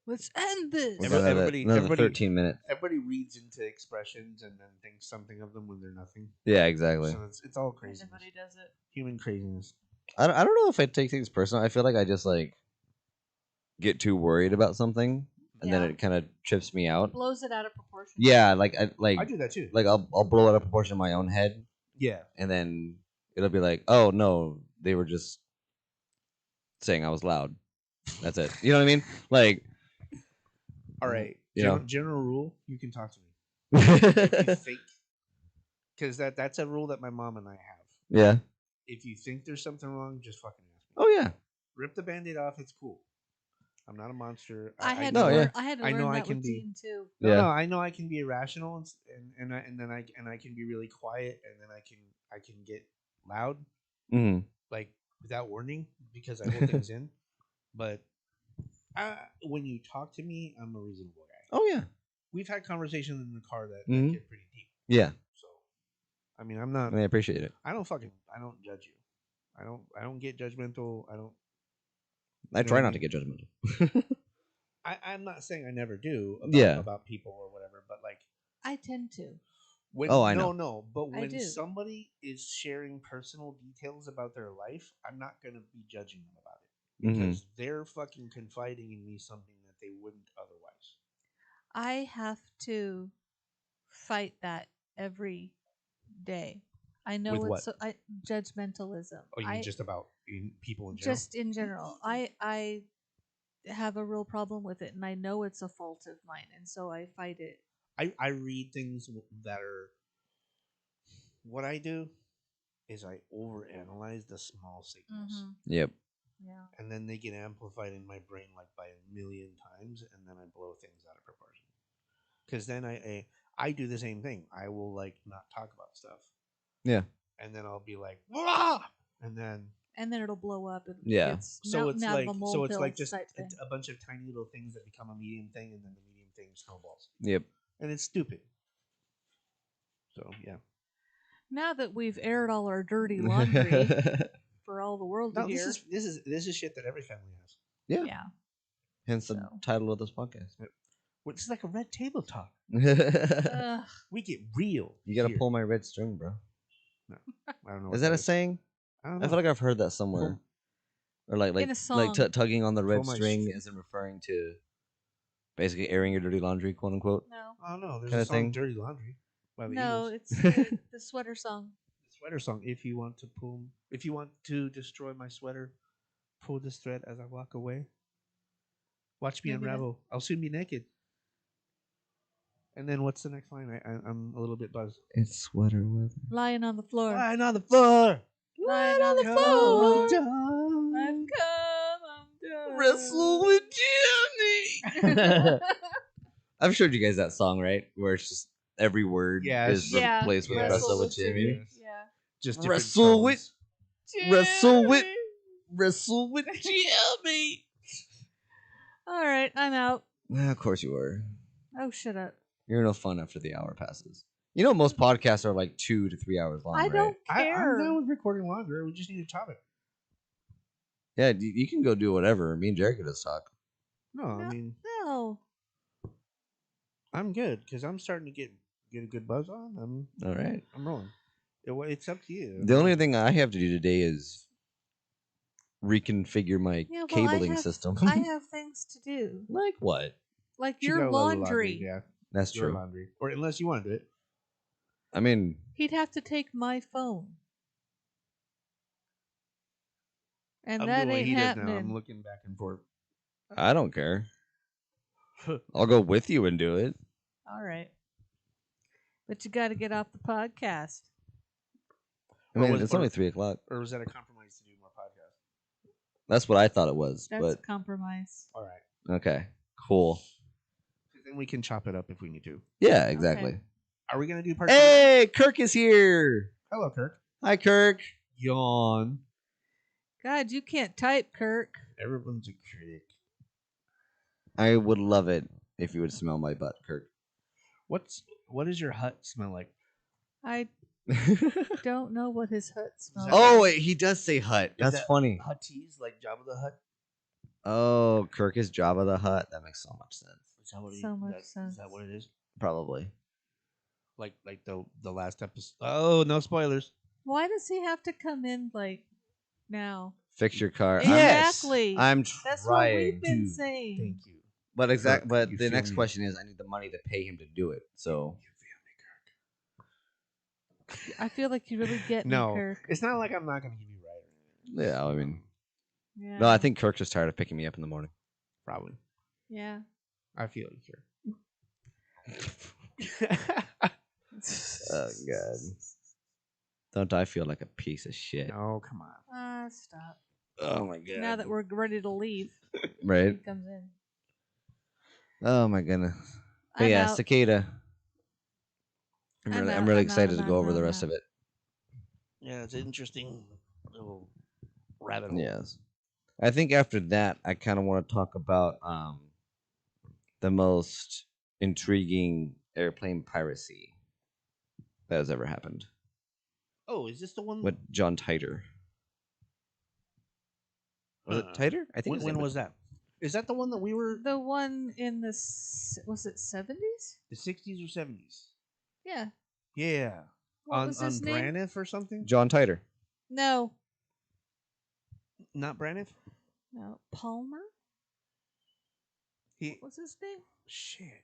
Let's end this. We've Every- got everybody- another everybody- 13 minutes. Everybody reads into expressions and then thinks something of them when they're nothing. Yeah, exactly. So it's all crazy. Everybody does it. Human craziness. I don't know if I take things personal. I feel like I just like get too worried about something, and then Yeah. it kind of trips me out. Blows it out of proportion. Yeah, like I I do that too. I'll blow it up proportion in my own head, Yeah. and then it'll be like, oh no, they were just saying I was loud. That's it. You know what I mean? Like, All right. You know. General rule: you can talk to me. If you think, because that's a rule that my mom and I have. yeah. If you think there's something wrong, just fucking ask me. Oh yeah. Rip the band-aid off. It's cool. I'm not a monster. I had No, to yeah. learn, I had to I learn know I that can with be- Dean too. No, Yeah. no, I know I can be irrational and I can be really quiet and then I can get loud Hmm. like without warning because I hold things in. But when you talk to me, I'm a reasonable guy. Oh yeah. We've had conversations in the car that Mhm. get pretty deep. Yeah. So, I mean, I'm not. I appreciate it. I don't judge you. I don't get judgmental. I try not to get judgmental. I'm not saying I never do. Yeah. About people or whatever, but like. I tend to. When, Oh, I know. No, but I when do. somebody is sharing personal details about their life, I'm not gonna be judging them about it Mhm. because they're fucking confiding in me something that they wouldn't otherwise. I have to fight that every day. I know With it's judgmentalism. Oh, you I, mean just about people in general? just in general. I have a real problem with it, and I know it's a fault of mine, and so I fight it. I read things that are. What I do is I overanalyze the small signals, Yep. Yeah. and then they get amplified in my brain like by a million times, and then I blow things out of proportion. Because then I do the same thing. I will like not talk about stuff. Yeah. And then I'll be like, "Wah!" and then And then it'll blow up. And Yeah. It's so it's out like of a so it's like molehill just type thing. a bunch of tiny little things that become a medium thing, and then the medium thing snowballs, Yep. and it's stupid. So yeah. Now that we've aired all our dirty laundry for all the world to No, hear, this is shit that every family has. Yeah. yeah. Hence the So. title of this podcast. It's like a red table talk. Ugh. We get real. You gotta here. pull my red string, bro. I don't know. Is what that a saying? I don't I know. feel like I've heard that somewhere. Or like In a song. tugging on the Pull red my string string. isn't referring to basically airing your dirty laundry, quote unquote. No. I don't know. There's Kinda a song, thing? "Dirty Laundry" by the No, Eagles. it's the sweater song. The sweater song. If you want to destroy my sweater, pull this thread as I walk away. Watch me Maybe that- unravel. I'll soon be naked. And then what's the next line? I'm a little bit buzzed. It's sweater weather. Lying on the floor. Lying on the floor. Lying on the Come floor. undone. I've come undone. Wrestle with Jimmy. I've showed you guys that song, right? Where it's just every word Yes. is Yeah, replaced with Yes. wrestle with Jimmy. Yes. Yeah. Just different Wrestle with tones. wrestle with wrestle with Jimmy. All right, I'm out. Of course you were. Oh, shut up. You're no fun after the hour passes. You know most podcasts are like 2 to 3 hours long, I right? don't I'm care. down with recording longer. We just need a topic. Yeah, you can go do whatever. Me and Jared could just talk. No, I mean No. I'm good because I'm starting to get a good buzz on. All right. I'm rolling. It's up to you. The only thing I have to do today is reconfigure my Yeah, well, cabling system. I have things to do. Like what? Like You your got a lot of laundry. Yeah, That's your true. laundry. Or unless you want to do it. I mean, He'd have to take my phone. And I'm that doing what ain't he does now. happening. I'm looking back and forth. I don't care. I'll go with you and do it. All right. But you got to get off the podcast. I Or mean, was- it's or- only 3:00. Or was that a compromise to do more podcasts? That's what I thought it was. That's But a compromise. All right. okay, cool. 'Cause then we can chop it up if we need to. Yeah, exactly. Okay. Are we gonna do part two? Hey, Kirk is here. Hello, Kirk. Hi, Kirk. Yawn. God, you can't type, Kirk. Everyone's a critic. I would love it if you would smell my butt, Kirk. What does your hut smell like? I don't know what his hut smells Oh, wait, he does say hut. That's that- funny. Hutties like Jabba the Hutt. Oh, Kirk is Jabba the Hutt. That makes so much sense. Is that what it is? So much Is sense. that what it is? Probably. Like the last episode. Oh, no spoilers. Why does he have to come in like now? Fix your car. Exactly. I'm That's trying. what we've been to. saying. Thank you. But Kirk, but you the feel next me? question is, I need the money to pay him to do it. So You feel me, Kirk? I feel like you really get No, me, Kirk. it's not like I'm not gonna give you right. yeah, I mean, Yeah. no, I think Kirk's just tired of picking me up in the morning. Probably. Yeah. I feel you, Kirk. Oh God, don't I feel like a piece of shit? No, come on. Stop. Oh my God. Now that we're ready to leave, right. he comes in. Oh my goodness. But I'm yeah, out. cicada. I'm I'm really, out, I'm really I'm out, excited I'm to go out, over the I'm rest out. of it. Yeah, it's an interesting little rabbit hole. Yes. I think after that, I kind of want to talk about the most intriguing airplane piracy that has ever happened Oh, is this the one? with John Titor. Was it Titor? I think. When was that? Is that the one that we were The one in the was it 70s? the 60s or 70s? Yeah. Yeah. What was his name? Braniff or something? John Titor? No. Not Braniff? No. Palmer? He What's his name? shit.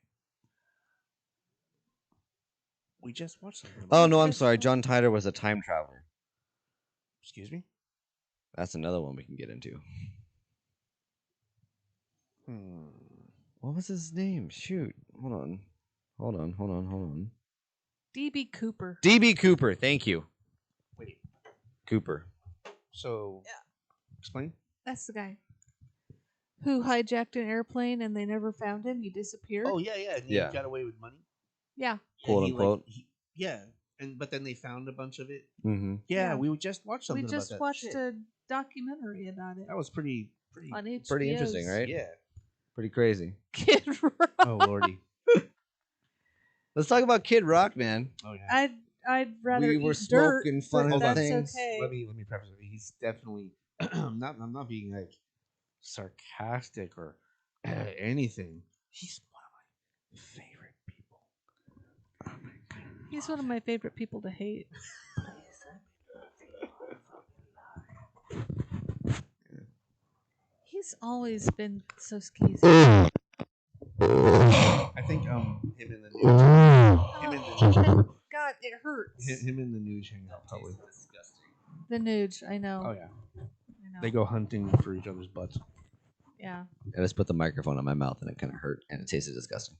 We just watched something. Oh about no, it. I'm sorry. John Titor was a time traveler. Excuse me? That's another one we can get into. What was his name? Shoot. Hold on. D.B. Cooper. DB Cooper. Thank you. Wait. Cooper. So explain? That's the guy who hijacked an airplane and they never found him. He disappeared. Oh yeah, yeah. And he Yeah. got away with money. Yeah. Quote, he, unquote. Yeah. But then they found a bunch of it. Mm-hmm. Yeah, Yeah. we just watched something We just about that. watched Shit. a documentary about it That was pretty on HBO. Pretty interesting, right? Yeah. Pretty crazy. Kid Rock. Oh lordy. Let's talk about Kid Rock, man. Oh yeah. I'd rather We were eat dirt, smoking fun but of that's things. okay. Let me preface it. He's definitely I'm not being like sarcastic or anything. He's one of Favorite people. He's one of my favorite people to hate. He's always been so skeezy. I think him and the news. Him and the God, it hurts. him and the news hang out probably. The Nuge, I know. Oh yeah, I know. they go hunting for each other's butts. Yeah. I just put the microphone on my mouth and it kind of hurt and it tasted disgusting.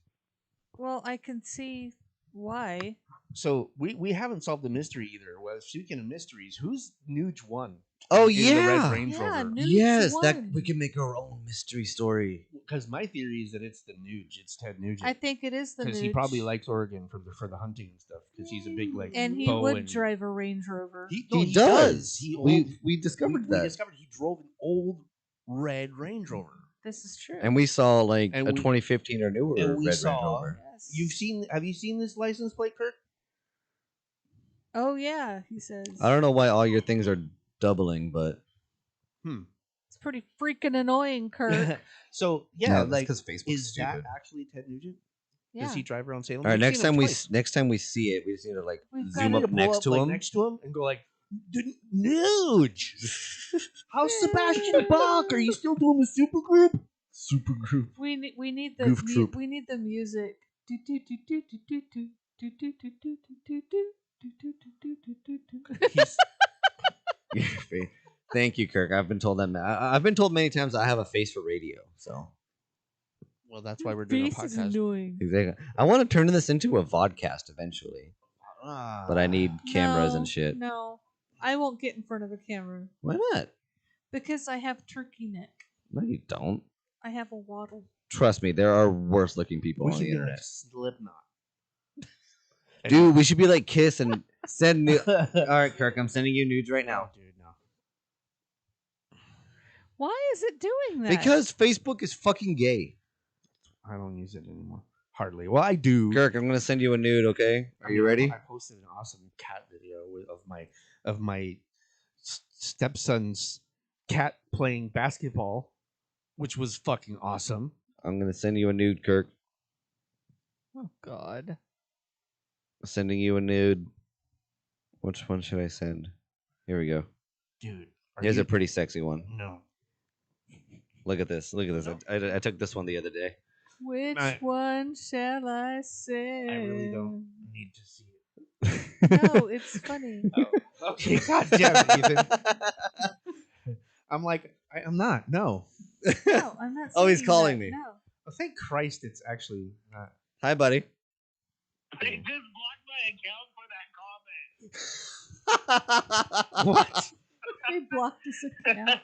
Well, I can see why. So we haven't solved the mystery either. Well, speaking of mysteries, who's Nuge one? Oh, in the yeah. Red Range Yeah, Rover. Nuge Yes, that won. we can make our own mystery story. Because my theory is that it's the Nuge. It's Ted Nugent. I think it is the Because he Nuge. probably likes Oregon for the hunting and stuff. Because he's a big like. And he bow would and- drive a Range Rover. No, He does. He We discovered we that. discovered he drove an old red Range Rover. This is true. And we saw like And a we- 2015 or newer and we Red saw- Range Rover. Yes. Have you seen this license plate, Kirk? Oh yeah, he says. I don't know why all your things are doubling, but It's pretty freaking annoying, Kurt. So yeah, like because Facebook is that actually Ted Nugent? Yeah. Does he drive around Salem? all right. We've next seen him time twice. next time we see it, we just need to like We've got zoom it up Pull next to like, him. next to him, and go like, Nuge. How's Sebastian Bach? Are you still doing the super group? Super group. We need the Goof troop. we need the music. Do, do, do, do, do, do, do, do, do, do, do, do, do, do, do, do, do, do. He's- Thank you, Kirk. I've been told that. I've been told many times I have a face for radio. So well, that's why we're doing a Face is podcast. annoying. exactly. I want to turn this into a vodcast eventually, but I need cameras No, and shit. No, I won't get in front of a camera Why not? because I have turkey neck. No, you don't. I have a waddle. Trust me, there are worse looking people We on should the get a internet. Slipknot. Dude, we should be like Kiss and send new. All right, Kirk, I'm sending you nudes right now. dude, no. Why is it doing that? Because Facebook is fucking gay. I don't use it anymore. Hardly. Well, I do. Kirk, I'm gonna send you a nude. Okay, are you ready? I posted an awesome cat video of my stepson's cat playing basketball, which was fucking awesome. I'm gonna send you a nude, Kirk. Oh God. Sending you a nude. Which one should I send? Here we go. Dude. Here's a pretty sexy one. No. Look at this. Look at this. I took this one the other day. Which I- one shall I say? I really don't need to see it. No, it's funny. Oh, okay, god damn it, Ethan. I'm like, I'm not. No. No, I'm not. Oh, he's saying calling that. me. No. Oh, thank Christ it's actually not. Hi, buddy. They just blocked my account for that comment. What? They blocked us account.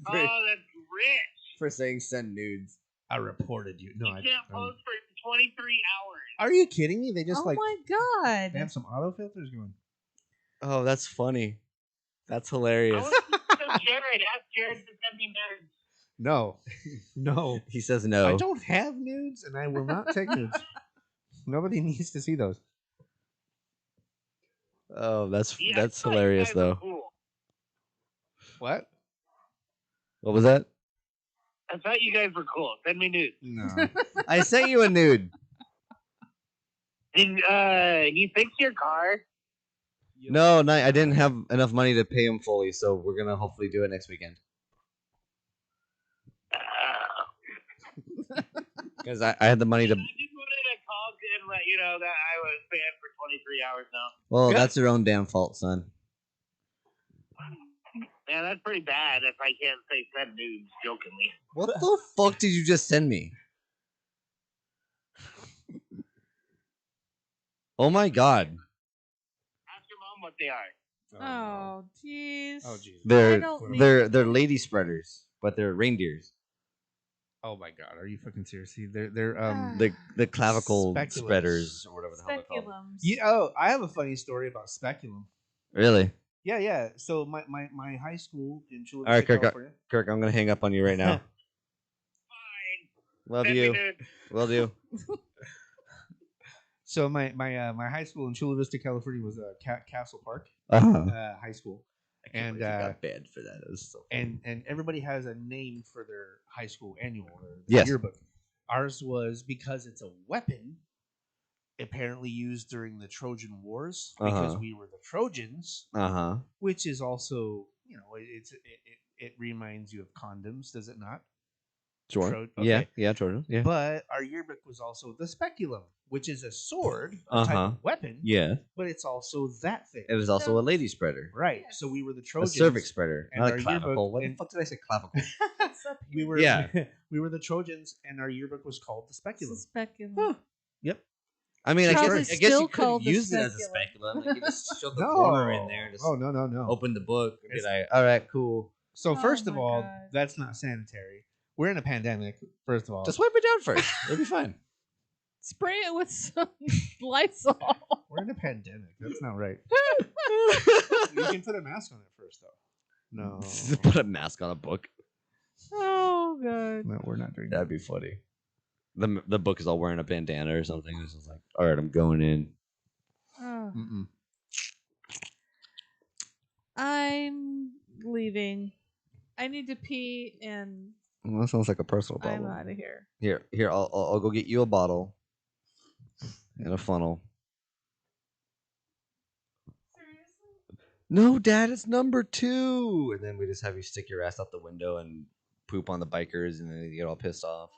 Oh, that's rich. For saying send nudes. I reported you. No, You I can't post for 23 hours. Are you kidding me? They just Oh like my they God. have some autofilters going. Oh, that's funny. That's I hilarious. want to show Jared. Ask Jared to send me nudes. No. No. He says no. I don't have nudes and I will not take nudes. Nobody needs to see those. Oh, that's Yeah, I thought you hilarious guys were though. Cool. What? What was that? I thought you guys were cool. Send me nudes. No. I sent you a nude. Did he fix your car? No, I didn't have enough money to pay him fully, so we're gonna hopefully do it next weekend. Because I had the money to. I just wanted to call and let you know that I was banned for 23 hours now. Well, that's your own damn fault, son. Man, that's pretty bad if I can't say send nudes jokingly. What the fuck did you just send me? Oh my god. Ask your mom what they are. Oh, jeez. Oh Jesus. They're don't need- they're lady spreaders, but they're reindeers. Oh my god, are you fucking seriously? They're The clavicle Speculums. spreaders or whatever the hell they're called. Speculums. Yeah, oh, I have a funny story about speculum. Really? Yeah. So my high school in Chula All right, Vista, Kirk, California. Kirk, I'm gonna hang up on you right now. Fine. Love Send me you. nudes. Will do. So my high school in Chula Vista, California was Castle Park high school, and banned for that. It was so and everybody has a name for their high school annual or their Yes. yearbook. Ours was because it's a weapon, apparently used during the Trojan Wars because Uh-huh. we were the Trojans, Uh-huh. which is also, it reminds you of condoms, does it not? Sure. Okay. Yeah, Jordan. Yeah. But our yearbook was also the speculum, which is a sword, a type Uh-huh. of weapon, Yeah. but it's also that thing. It was also a lady spreader. Right. Yes. So we were the A Trojans. cervix spreader. and Not our a yearbook- clavicle. What the and- fuck did I say clavicle? It's up We here. were Yeah. we were the Trojans, and our yearbook was called the It's speculum. a speculum. Huh. Yep. I mean, I Probably guess you still could called the use it as a speculum. speculum. Like you just shove the No. corner in there, just Oh no. open the book, and be It's- like, all right, cool. So Oh first of my all, God. that's not sanitary. We're in a pandemic. First of all, Just wipe it down first. It'll be fine. Spray it with some Lysol. we're in a pandemic. That's not right. You can put a mask on it first, though. No, Just put a mask on a book. Oh god. no, we're not doing that. That'd be funny. The book is all wearing a bandana or something. It's just like, all right, I'm going in. Oh. Mm-mm. I'm leaving. I need to pee and Well, that sounds like a personal I'm problem. out of here. Here, I'll go get you a bottle and a funnel. No, Dad, it's number 2. And then we just have you stick your ass out the window and poop on the bikers, and then they get all pissed off.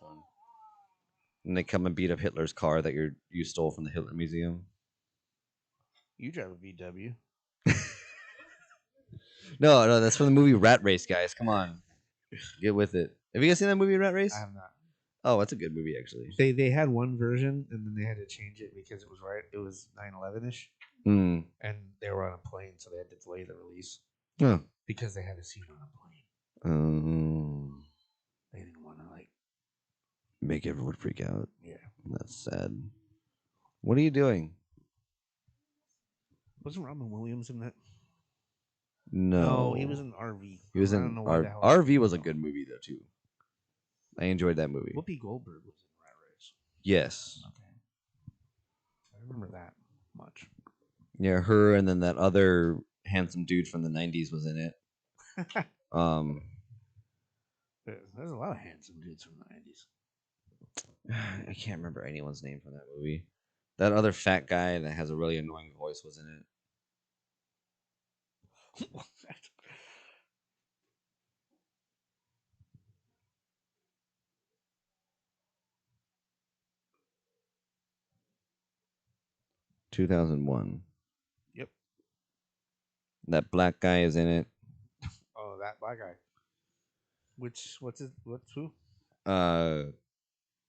And they come and beat up Hitler's car that you stole from the Hitler Museum. You drive a VW. No, that's from the movie Rat Race, guys. Come on, get with it. Have you guys seen that movie Rat Race? I have not. Oh, that's a good movie actually. They had one version, and then they had to change it because it was right. It was 9/11ish, Hmm. and they were on a plane, so they had to delay the release Oh. because they had a scene on a plane. They didn't want to Make everyone freak out. yeah. That's sad. What are you doing? Wasn't Robin Williams in that? No, he was in RV. He was I in don't know why the hell RV was a good movie though too. I enjoyed that movie. Whoopi Goldberg was in Rat Race. Yes. Okay, I remember that much. Yeah, her and then that other handsome dude from the 90s was in it. There's a lot of handsome dudes from the 90s. I can't remember anyone's name from that movie. That other fat guy that has a really annoying voice was in it. 2001. Yep. That black guy is in it. Oh, that black guy. What's who?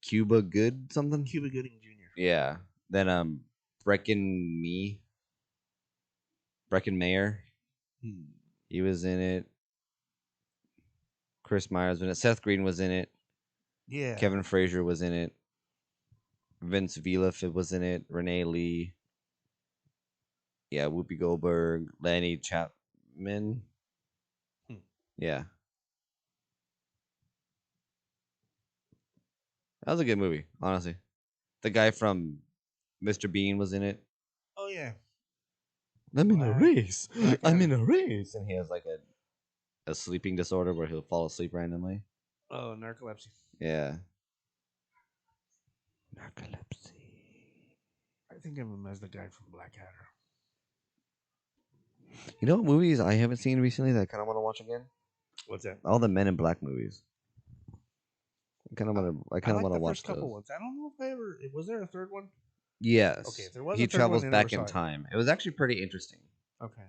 Cuba Good something? Cuba Gooding Jr. Yeah. Then Brecken Mayer. He was in it. Chris Myers was in it. Seth Green was in it. Yeah. Kevin Frazier was in it. Vince Vila was in it. Renee Lee. Yeah, Whoopi Goldberg. Lenny Chapman. Yeah. That was a good movie, honestly. The guy from Mr. Bean was in it. Oh yeah. I'm in a Black- race. Black I'm in Adam. a race. And he has like a sleeping disorder where he'll fall asleep randomly. Oh, narcolepsy. Yeah. Narcolepsy. I think of him as the guy from Blackadder. You know what movies I haven't seen recently that I kind of want to watch again? What's that? All the Men in Black movies. I kind of want to. I kind of like want to the watch first couple those. ones. I don't know if I ever. Was there a third one? Yes. Okay, if there was he a third travels one, I never back in saw it. time. It was actually pretty interesting. Okay.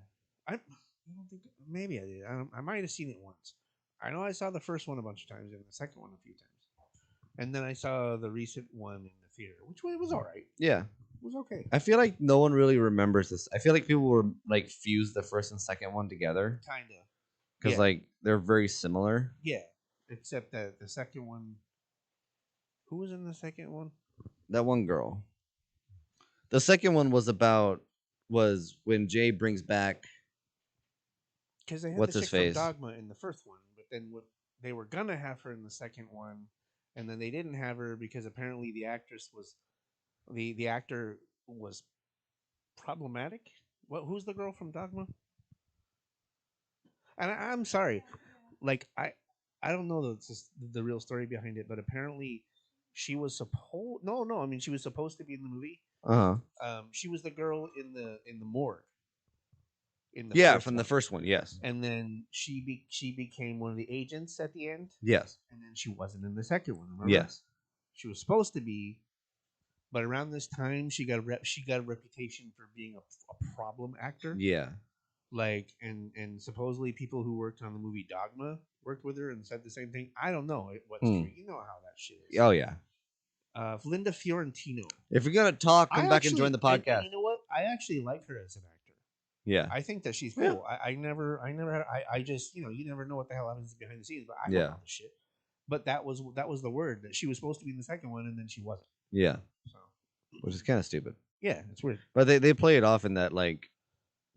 I don't think. Maybe I did. I might have seen it once. I know I saw the first one a bunch of times and the second one a few times, and then I saw the recent one in the theater, which was all right. Yeah. It was okay. I feel like no one really remembers this. I feel like people were like fused the first and second one together Kinda. because Yeah. like they're very similar. Yeah. Except that the second one. Who was in the second one? That one girl. The second one was when Jay brings back. Because they had What's the his chick face? from Dogma in the first one, but then they were gonna have her in the second one, and then they didn't have her because apparently the actress was the actor was problematic. Who's the girl from Dogma? And I'm sorry, like I don't know the real story behind it, but apparently she was supposed. No. I mean, she was supposed to be in the movie. She was the girl in the morgue. In the Yeah, first from the one. first one, yes. And then she became one of the agents at the end. Yes. And then she wasn't in the second one. Remember? Yes. She was supposed to be, but around this time she got a reputation for being a problem actor. Yeah. Like and supposedly people who worked on the movie Dogma worked with her and said the same thing. I don't know what's true. You know how that shit is. Oh yeah. Linda Fiorentino. If you're gonna talk, come back and join the podcast. And you know what? I actually like her as an actor. Yeah. I think that she's cool. Yeah. I just you never know what the hell happens behind the scenes, but I don't know the shit. But that was the word that she was supposed to be in the second one, and then she wasn't. Yeah. So, which is kind of stupid. Yeah, it's weird. But they play it off in that like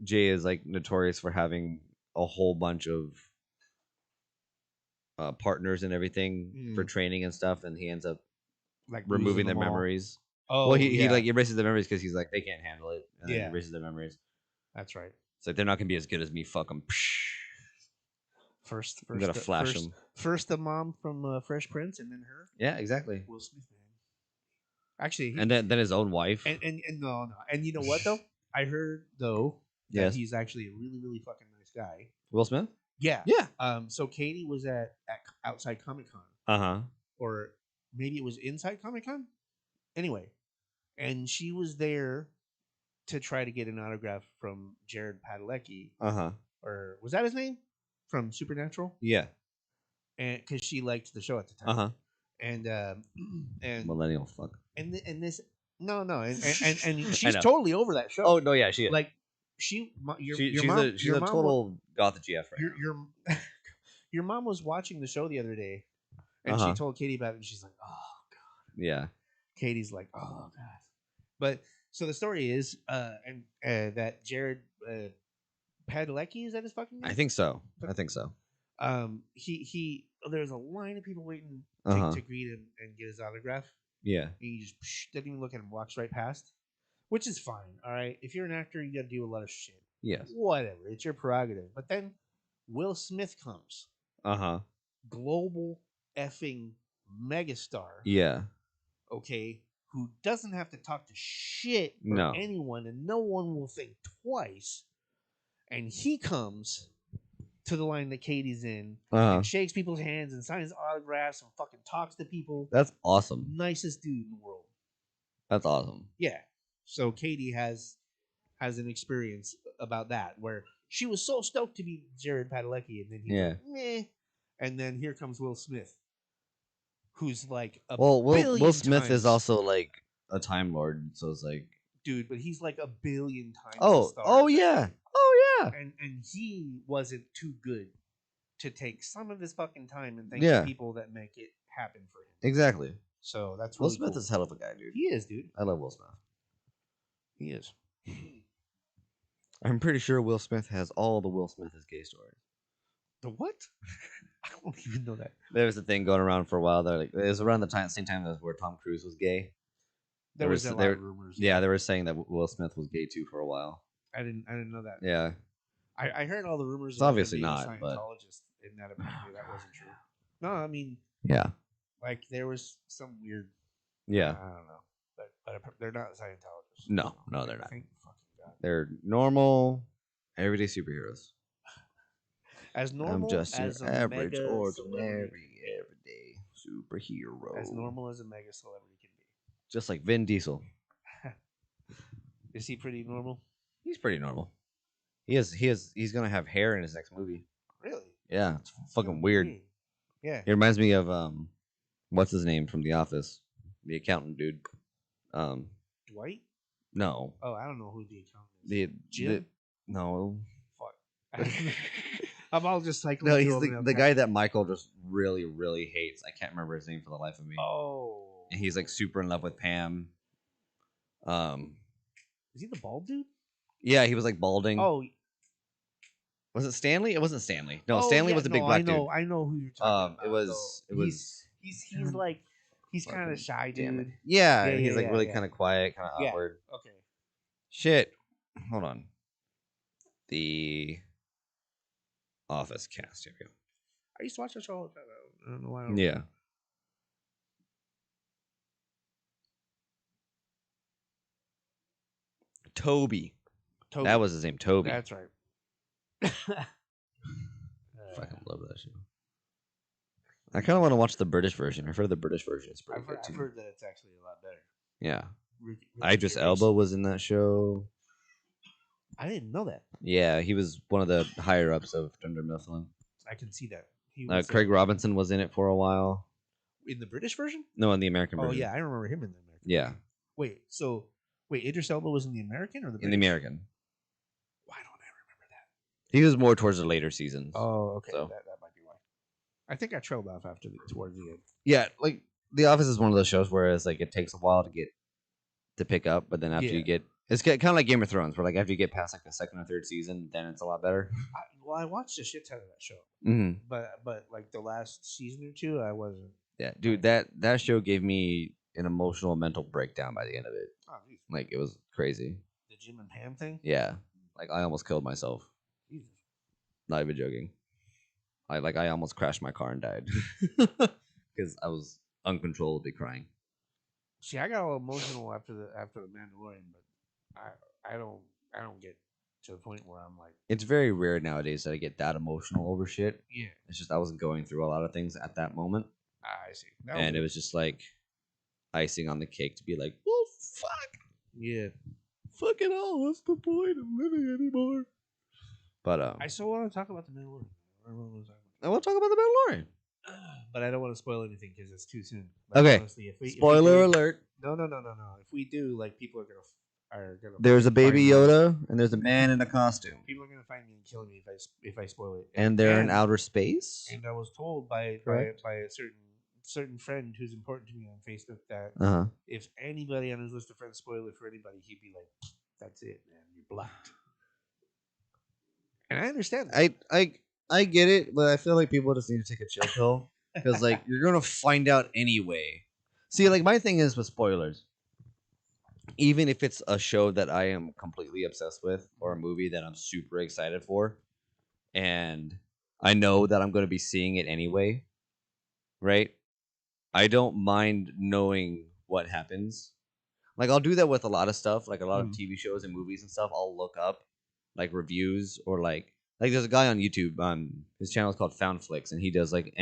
Jay is like notorious for having a whole bunch of partners and everything for training and stuff, and he ends up like removing their memories. Oh, well, he like erases the memories because he's like they can't handle it. And then he erases their memories. That's right. It's like they're not gonna be as good as me. Fuck them. First, I'm gonna flash them. First, the mom from Fresh Prince, and then her. Yeah, exactly. Will Smith, man. Actually, and then his own wife. And no, and you know what though? I heard though that he's actually a really really fucking nice guy. Will Smith. Yeah. Yeah. So Katie was at outside Comic Con. Or maybe it was inside Comic Con. Anyway, and she was there to try to get an autograph from Jared Padalecki. Or was that his name? From Supernatural? Yeah. And because she liked the show at the time. And millennial fuck. And this and she's totally over that show. Oh no, yeah, she is. Like she's a total goth GF right your mom was watching the show the other day, and she told Katie about it, and she's like, "Oh god." Yeah. Katie's like, "Oh god." But so the story is, that Jared Padalecki, is that his fucking name? I think so. He there's a line of people waiting to greet him and get his autograph. Yeah. And he just doesn't even look at him, walks right past, which is fine. All right. If you're an actor, you got to do a lot of shit. Yes. Whatever. It's your prerogative. But then Will Smith comes. Global effing megastar. Yeah. Okay. Who doesn't have to talk to shit for anyone, and no one will think twice. And he comes to the line that Katie's in, and shakes people's hands and signs autographs and fucking talks to people. That's awesome. Nicest dude in the world. That's awesome. Yeah. So Katie has an experience about that where she was so stoked to be Jared Padalecki, and then he's like, meh. And then here comes Will Smith, who's like Will Smith is also like a Time Lord, so it's like, dude, but he's like a billion times. Oh yeah. And he wasn't too good to take some of his fucking time and thank the people that make it happen for him. Exactly. So that's Will really Smith cool. is hell of a guy, dude. He is, dude. I love Will Smith. He is. I'm pretty sure Will Smith has all the Will Smith is gay stories. The what? I don't even know that. There was a thing going around for a while. That like, it was around the same time as where Tom Cruise was gay. There was a lot of rumors. Yeah, they were saying that Will Smith was gay too for a while. I didn't know that. Yeah. I heard all the rumors. It's obviously being not, a but Scientologist, and that apparently that wasn't true. No, I mean, yeah, like there was some weird. Yeah, I don't know, but they're not Scientologists. No, they're not. Thank fucking God. They're normal, everyday superheroes. As normal, I'm just as your average, ordinary, everyday superhero. As normal as a mega celebrity can be. Just like Vin Diesel. Is he pretty normal? He's pretty normal. He's gonna have hair in his next movie. Really? Yeah, it's fucking weird. Yeah. It reminds me of what's his name from The Office, the accountant dude. Dwight? No. Oh, I don't know who the accountant is. Jim? No. Fuck. I'm all just cycling. No, he's the guy that Michael just really, really hates. I can't remember his name for the life of me. Oh. And he's like super in love with Pam. Is he the bald dude? Yeah, he was like balding. Oh. Was it Stanley? It wasn't Stanley. No, Stanley was a big black dude. I know who you're talking about. It was. He's like he's kind of shy, dude. Yeah, he's like really kind of quiet, kind of awkward. Okay. Shit. Hold on. The Office cast. Here we go. I used to watch that show all the time. I don't know why. Yeah. Toby. Toby. That was his name, Toby. That's right. Fucking love that show. I kind of want to watch the British version. I've heard the British version is pretty good I've too. heard that it's actually a lot better. Yeah. Ricky Idris Gervais. Elba was in that show. I didn't know that. Yeah, he was one of the higher ups of Dunder Mifflin. I can see that. He was Craig Robinson was in it for a while. in the British version. No, in the American Oh version. yeah, I remember him in the American. Yeah, version. Wait, Idris Elba was in the American or the British? in the American. Why don't I remember that? He was more towards the later seasons. Oh, okay, So. that might be why. I think I trailed off towards the end. Yeah, like The Office is one of those shows where it's like it takes a while to pick up, but then after Yeah. you get, it's kind of like Game of Thrones, where like after you get past like the second or third season, then it's a lot better. I watched a shit ton of that show, Mm-hmm. but like the last season or two, I wasn't. Yeah, dude, that show gave me an emotional mental breakdown by the end of it. Oh, geez. Like it was crazy. The Jim and Pam thing. Yeah, like I almost killed myself. Jesus. Not even joking. I almost crashed my car and died because I was uncontrollably crying. See, I got all emotional after the Mandalorian, but I don't get to the point where I'm like, It's very rare nowadays that I get that emotional over shit. yeah, It's just I wasn't going through a lot of things at that moment, I see. and it was just like icing on the cake to be like, well, fuck, yeah. fucking hell, what's the point of living anymore? But I still want to talk about the Mandalorian. I want I want to talk about the Mandalorian. but I don't want to spoil anything because it's too soon. Like, Okay. honestly, if we Spoiler do- alert: No. If we do, like, people are gonna. there's a baby find me. Yoda, and there's a man in a costume, People are gonna find me and kill me if I spoil it. and they're in And- outer space. And I was told by Correct. a certain friend who's important to me on Facebook that Uh huh. if anybody on his list of friends spoil it for anybody, he'd be like, "That's it, man. You're blocked." And I understand that. I get it, but I feel like people just need to take a chill pill because like you're gonna find out anyway. See, like my thing is with spoilers. Even if it's a show that I am completely obsessed with or a movie that I'm super excited for, and I know that I'm gonna be seeing it anyway, right? I don't mind knowing what happens. Like I'll do that with a lot of stuff, like a lot of TV shows and movies and stuff. I'll look up like reviews or like there's a guy on YouTube. His channel is called Found Flicks, and he does like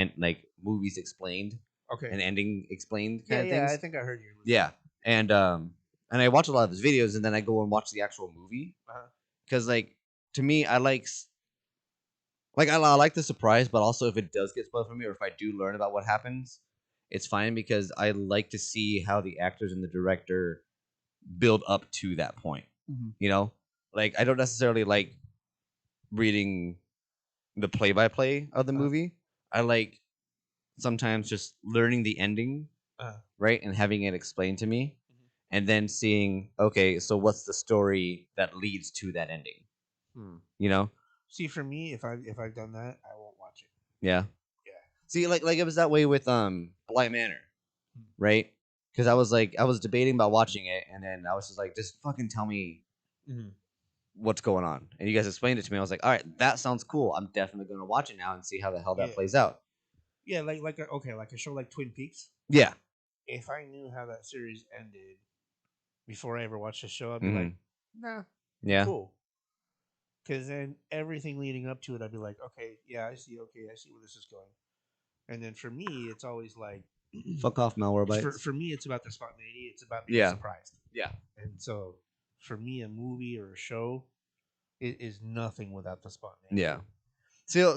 movies explained Okay. and ending explained yeah, kind of yeah. things. I think I heard you. Yeah, and I watch a lot of his videos, and then I go and watch the actual movie Uh-huh. because like to me, I like I like the surprise, but also if it does get spoiled for me, or if I do learn about what happens, it's fine because I like to see how the actors and the director build up to that point. Mhm. You know, like I don't necessarily like reading the play-by-play of the movie. I like sometimes just learning the ending, right, and having it explained to me, and then seeing, okay, so what's the story that leads to that ending? You know? See, for me, if I've done that, I won't watch it. Yeah. Yeah. See, like it was that way with Bly Manor, right? Because I was debating about watching it, and then I was just like, just fucking tell me what's going on. And you guys explained it to me. I was like, all right, that sounds cool. I'm definitely going to watch it now and see how the hell that Yeah. plays out. Yeah, like a show like Twin Peaks. Yeah. If I knew how that series ended before I ever watched the show, I'd be Mhm. like, nah, Yeah. cool. Because then everything leading up to it, I'd be like, okay, yeah, I see. Okay, I see where this is going. And then for me, it's always like, Fuck off, Malwarebytes. for me, it's about the spontaneity. It's about being Yeah. surprised. Yeah. And so, for me, a movie or a show is nothing without the spontaneity. Yeah.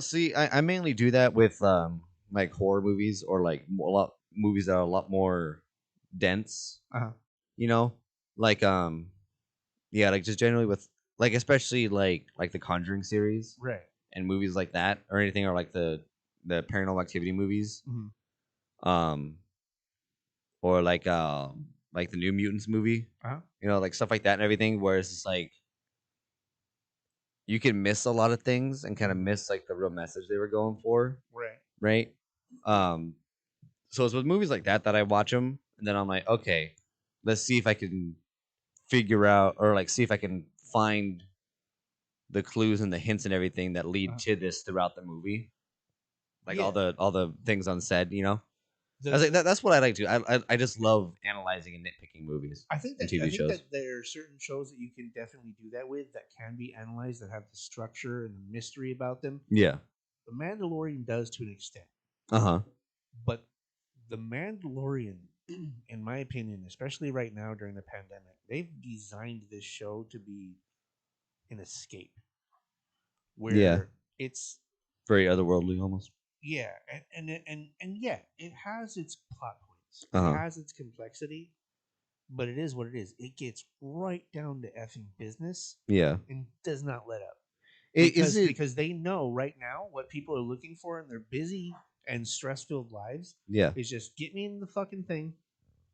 See, I mainly do that with like horror movies or like movies that are a lot more dense. Uh-huh. You know, like yeah, like just generally with like especially like the Conjuring series Right. and movies like that or anything or like the Paranormal Activity movies. Mhm. Or like the New Mutants movie. Uh-huh. You know, like stuff like that and everything where it's just like you can miss a lot of things and kind of miss like the real message they were going for, Right. right? So it's with movies like that I watch them, and then I'm like, okay, let's see if I can figure out or like see if I can find the clues and the hints and everything that lead to this throughout the movie, like all the things unsaid, you know. I was like, that's what I like to. I just love analyzing and nitpicking movies. I think and that TV I think shows. that there are certain shows that you can definitely do that with that can be analyzed that have the structure and the mystery about them. Yeah. The Mandalorian does to an extent, Uh-huh. but the Mandalorian, in my opinion, especially right now during the pandemic, they've designed this show to be an escape where Yeah. it's Very otherworldly almost. yeah, and yeah, it has its plot points, Uh-huh. it has its complexity, but it is what it is. It gets right down to effing business Yeah. and does not let up. Is it? Because they know right now what people are looking for in their busy and stress-filled lives Yeah. is just get me in the fucking thing.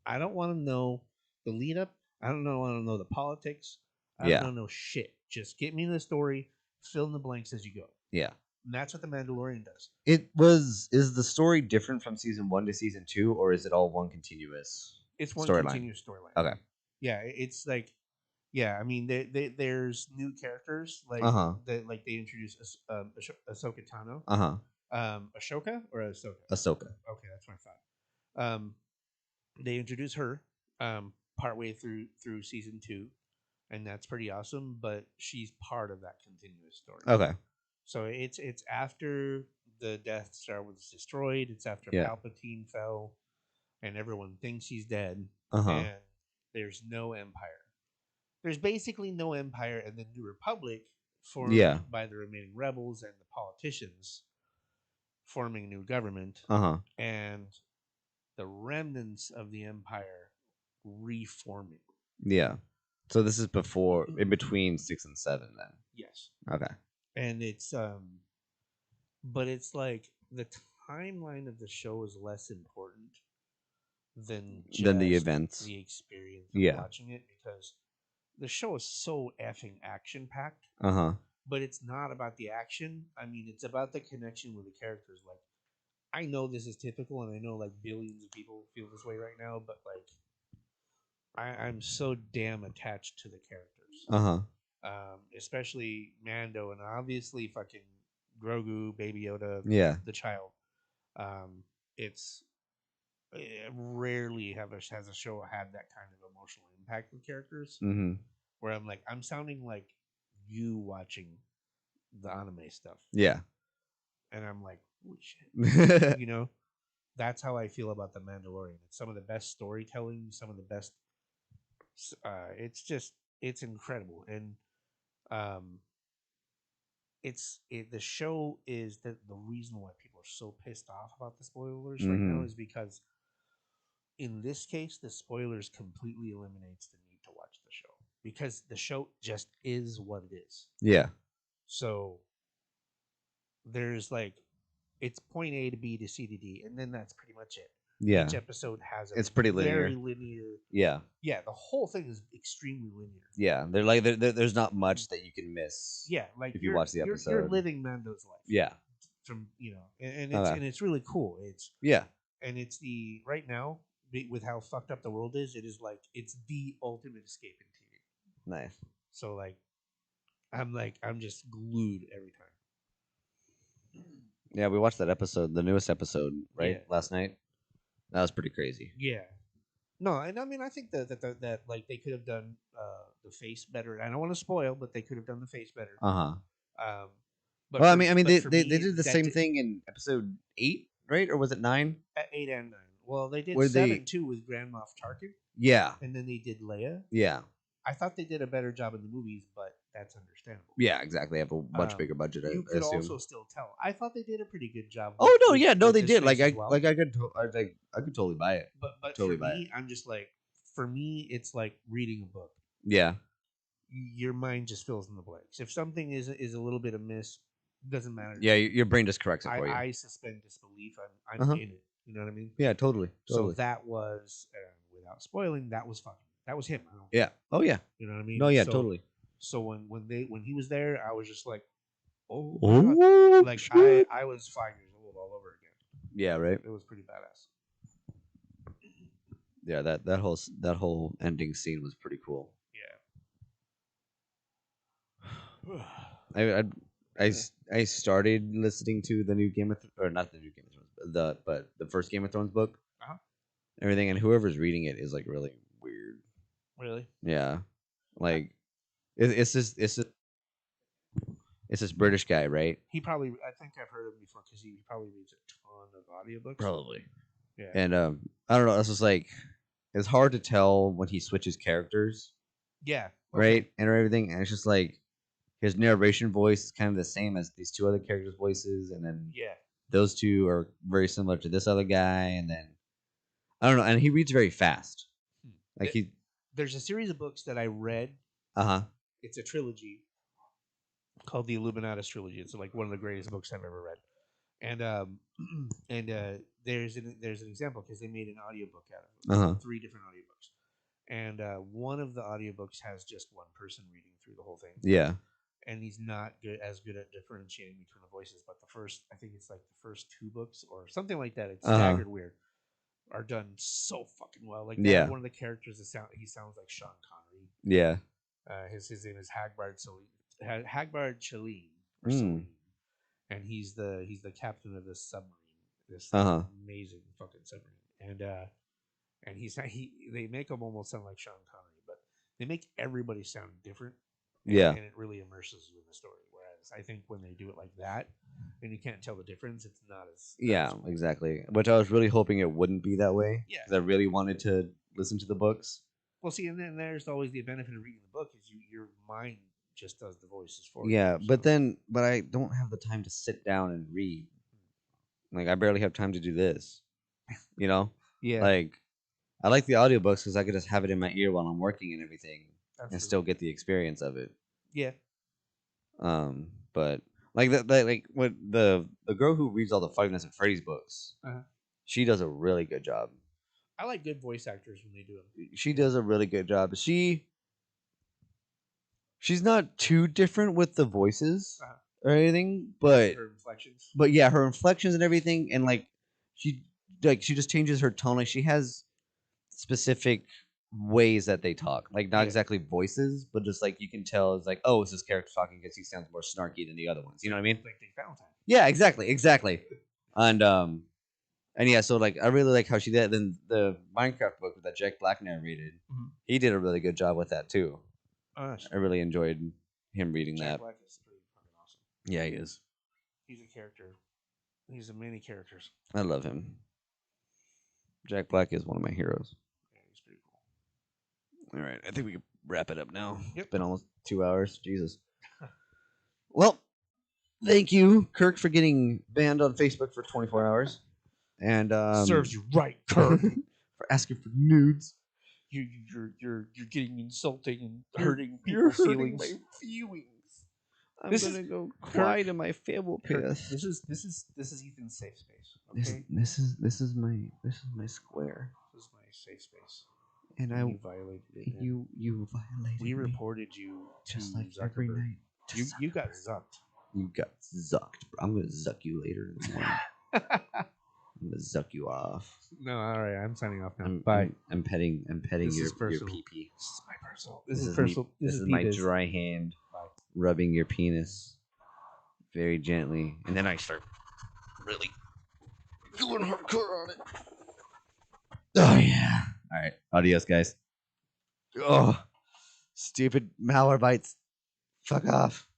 I don't want to know the lead up. I don't want to know the politics. I don't Yeah. want to know shit. Just get me in the story, fill in the blanks as you go. Yeah. And that's what the Mandalorian does. Is the story different from season 1 to season 2, or is it all one continuous? It's one Storyline. continuous storyline. Okay. Yeah, it's like, yeah. I mean, there's new characters like Uh-huh. like they introduced Ahsoka Tano. Uh-huh. Ashoka or Ahsoka? Ahsoka. Okay, that's what I thought. They introduce her partway through season 2, and that's pretty awesome. But she's part of that continuous story. Okay. So it's after the Death Star was destroyed. It's after Yeah. Palpatine fell, and everyone thinks he's dead. Uh-huh. And there's no Empire. There's basically no Empire, and the New Republic formed Yeah. by the remaining rebels and the politicians forming a new government, Uh-huh. and the remnants of the Empire reforming. Yeah. So this is before, in between 6 and 7 then. Yes. Okay. And it's but it's like the timeline of the show is less important than Than the just events. the experience of Yeah. watching it, because the show is so effing action packed, Uh-huh. but it's not about the action. I mean, it's about the connection with the characters. Like, I know this is typical, and I know like billions of people feel this way right now, but like, I'm so damn attached to the characters. Uh-huh. Especially Mando, and obviously fucking Grogu, Baby Yoda, Yeah. the child. It's rarely has a show had that kind of emotional impact with characters. Mm-hmm. Where I'm like, I'm sounding like you watching the anime stuff, Yeah. and I'm like, holy shit, you know. That's how I feel about the Mandalorian. It's some of the best storytelling, some of the best. It's incredible, and the show is the reason why people are so pissed off about the spoilers right now Mhm. is because in this case the spoilers completely eliminates the need to watch the show, because the show just is what it is. Yeah. So there's like, it's point A to B to C to D, and then that's pretty much it. Yeah. Each episode has It's pretty very linear. linear. Yeah. Yeah, the whole thing is extremely linear. Yeah. They're like there's not much that you can miss. Yeah, like if you watch the you're episode. living Mando's life. Yeah. From and Okay. it's really cool. Yeah. It's the right now with how fucked up the world is. It is like it's the ultimate escape in TV. Nice. So like, I'm just glued every time. Yeah, we watched that episode, the newest episode, right? Yeah. Last night. That was pretty crazy. Yeah. No, and I mean, I think that like they could have done the face better. I don't want to spoil, but they could have done the face better. Uh-huh. But Well, for- I mean, but they for they me, did the that same did- thing in episode 8, right? Or was it 9? at 8 and 9. Well, they did Where 7 too with Grand Moff Tarkin, Yeah. and then they did Leia. Yeah. I thought they did a better job in the movies, but that's understandable. Yeah, exactly. They have a much bigger budget, You I could assume. also still tell. I thought they did a pretty good job. Oh no, yeah, no, with they this did. Like face I as well. like I could I could totally buy it. but totally for buy me, I'm just like, for me, it's like reading a book. Yeah. Your mind just fills in the blanks. If something is a little bit amiss, doesn't matter. Yeah, your brain just corrects it for you. I suspend disbelief. I'm Uh-huh. in it. You know what I mean? Yeah, totally. So that was, without spoiling, that was fucking. That was him. Yeah. Oh yeah. You know what I mean? No, yeah, So- totally. So when he was there, I was just like, oh, Oh, God. Like shit. I was 5 years old all over again. Yeah, right. It was pretty badass. Yeah, that whole ending scene was pretty cool. Yeah. I started listening to the new Game of or not the new Game of Thrones, the first Game of Thrones book, Uh-huh. everything, and whoever's reading it is like really weird. Really? Yeah, like it's this British guy, right? He probably. I think I've heard of him before because he probably reads a ton of audiobooks. Probably. Yeah. And I don't know. It's just like it's hard to tell when he switches characters, Yeah. right, and everything. And it's just like his narration voice is kind of the same as these two other characters' voices, and then Yeah. those two are very similar to this other guy. And then I don't know. And he reads very fast. Like he, There's a series of books that I read. uh-huh. It's a trilogy called the Illuminatus trilogy. It's like one of the greatest books I've ever read. And there's an example because they made an audiobook out of it. Uh-huh. 3 different audiobooks. And one of the audiobooks has just one person reading through the whole thing. Yeah. And he's not as good at differentiating between the voices. But I think it's like the first 2 books or something like that. It's staggered weird. Are done so fucking well. Like one of the characters he sounds like Sean Connery. Yeah. His name is Hagbard Chalene. And he's the captain of this submarine. This amazing fucking submarine. And they make him almost sound like Sean Connery, but they make everybody sound different. Yeah. And it really immerses you in the story. Whereas I think when they do it like that, and you can't tell the difference, it's not as cool. Exactly. Which I was really hoping it wouldn't be that way. Yeah. Because I really wanted to listen to the books. Well, see, and then there's always the benefit of reading the book is your mind just does the voices for you. Yeah, so- but I don't have the time to sit down and read. Like I barely have time to do this. You know? Yeah. Like I like the audiobooks because I could just have it in my ear while I'm working and everything and Absolutely. still get the experience of it. Yeah. But like like what the girl who reads all the Five Nights at Freddy's books, she does a really good job. I like good voice actors when they do them. She does a really good job. She's not too different with the voices or anything, but Her inflections. But yeah, her inflections and everything, and like she just changes her tone. Like she has specific ways that they talk, like not exactly voices, but just like you can tell it's like, oh, it's this character talking because he sounds more snarky than the other ones. You know what I mean? Like Nick Valentine. Yeah, exactly. And yeah, so like I really like how she did. Then the Minecraft book that Jack Black narrated, he did a really good job with that too. I really enjoyed him reading Jack that. Black is pretty fucking awesome. Yeah, he is. He's a character. He's a many characters. I love him. Jack Black is one of my heroes. Yeah, he's pretty cool. All right, I think we can wrap it up now. Yep. It's been almost 2 hours. Jesus. Well, thank you, Kirk, for getting banned on Facebook for 24 hours. And Serves you right, Kirk. for asking for nudes. You're getting insulting and hurting You're people's hurting feelings. my feelings. I'm This gonna is- go Kirk- cry to my family. Kirk, piss. this is Ethan's safe space. This Okay, this is my square, this is my safe space. and You violated it. man. you violated We me reported you to just like Zuckerberg. every night. You got zucked. You got zucked. Bro. I'm gonna zuck you later in the morning. I'm gonna zuck you off. No, all right. I'm signing off now. I'm petting This your is personal. pee-pee. This is my personal. This is me- personal. This is pee my biz. dry hand Bye. rubbing your penis very gently, and then I start really going hardcore on it. Oh yeah! All right, adios, guys. Oh, stupid malware bites. Fuck off.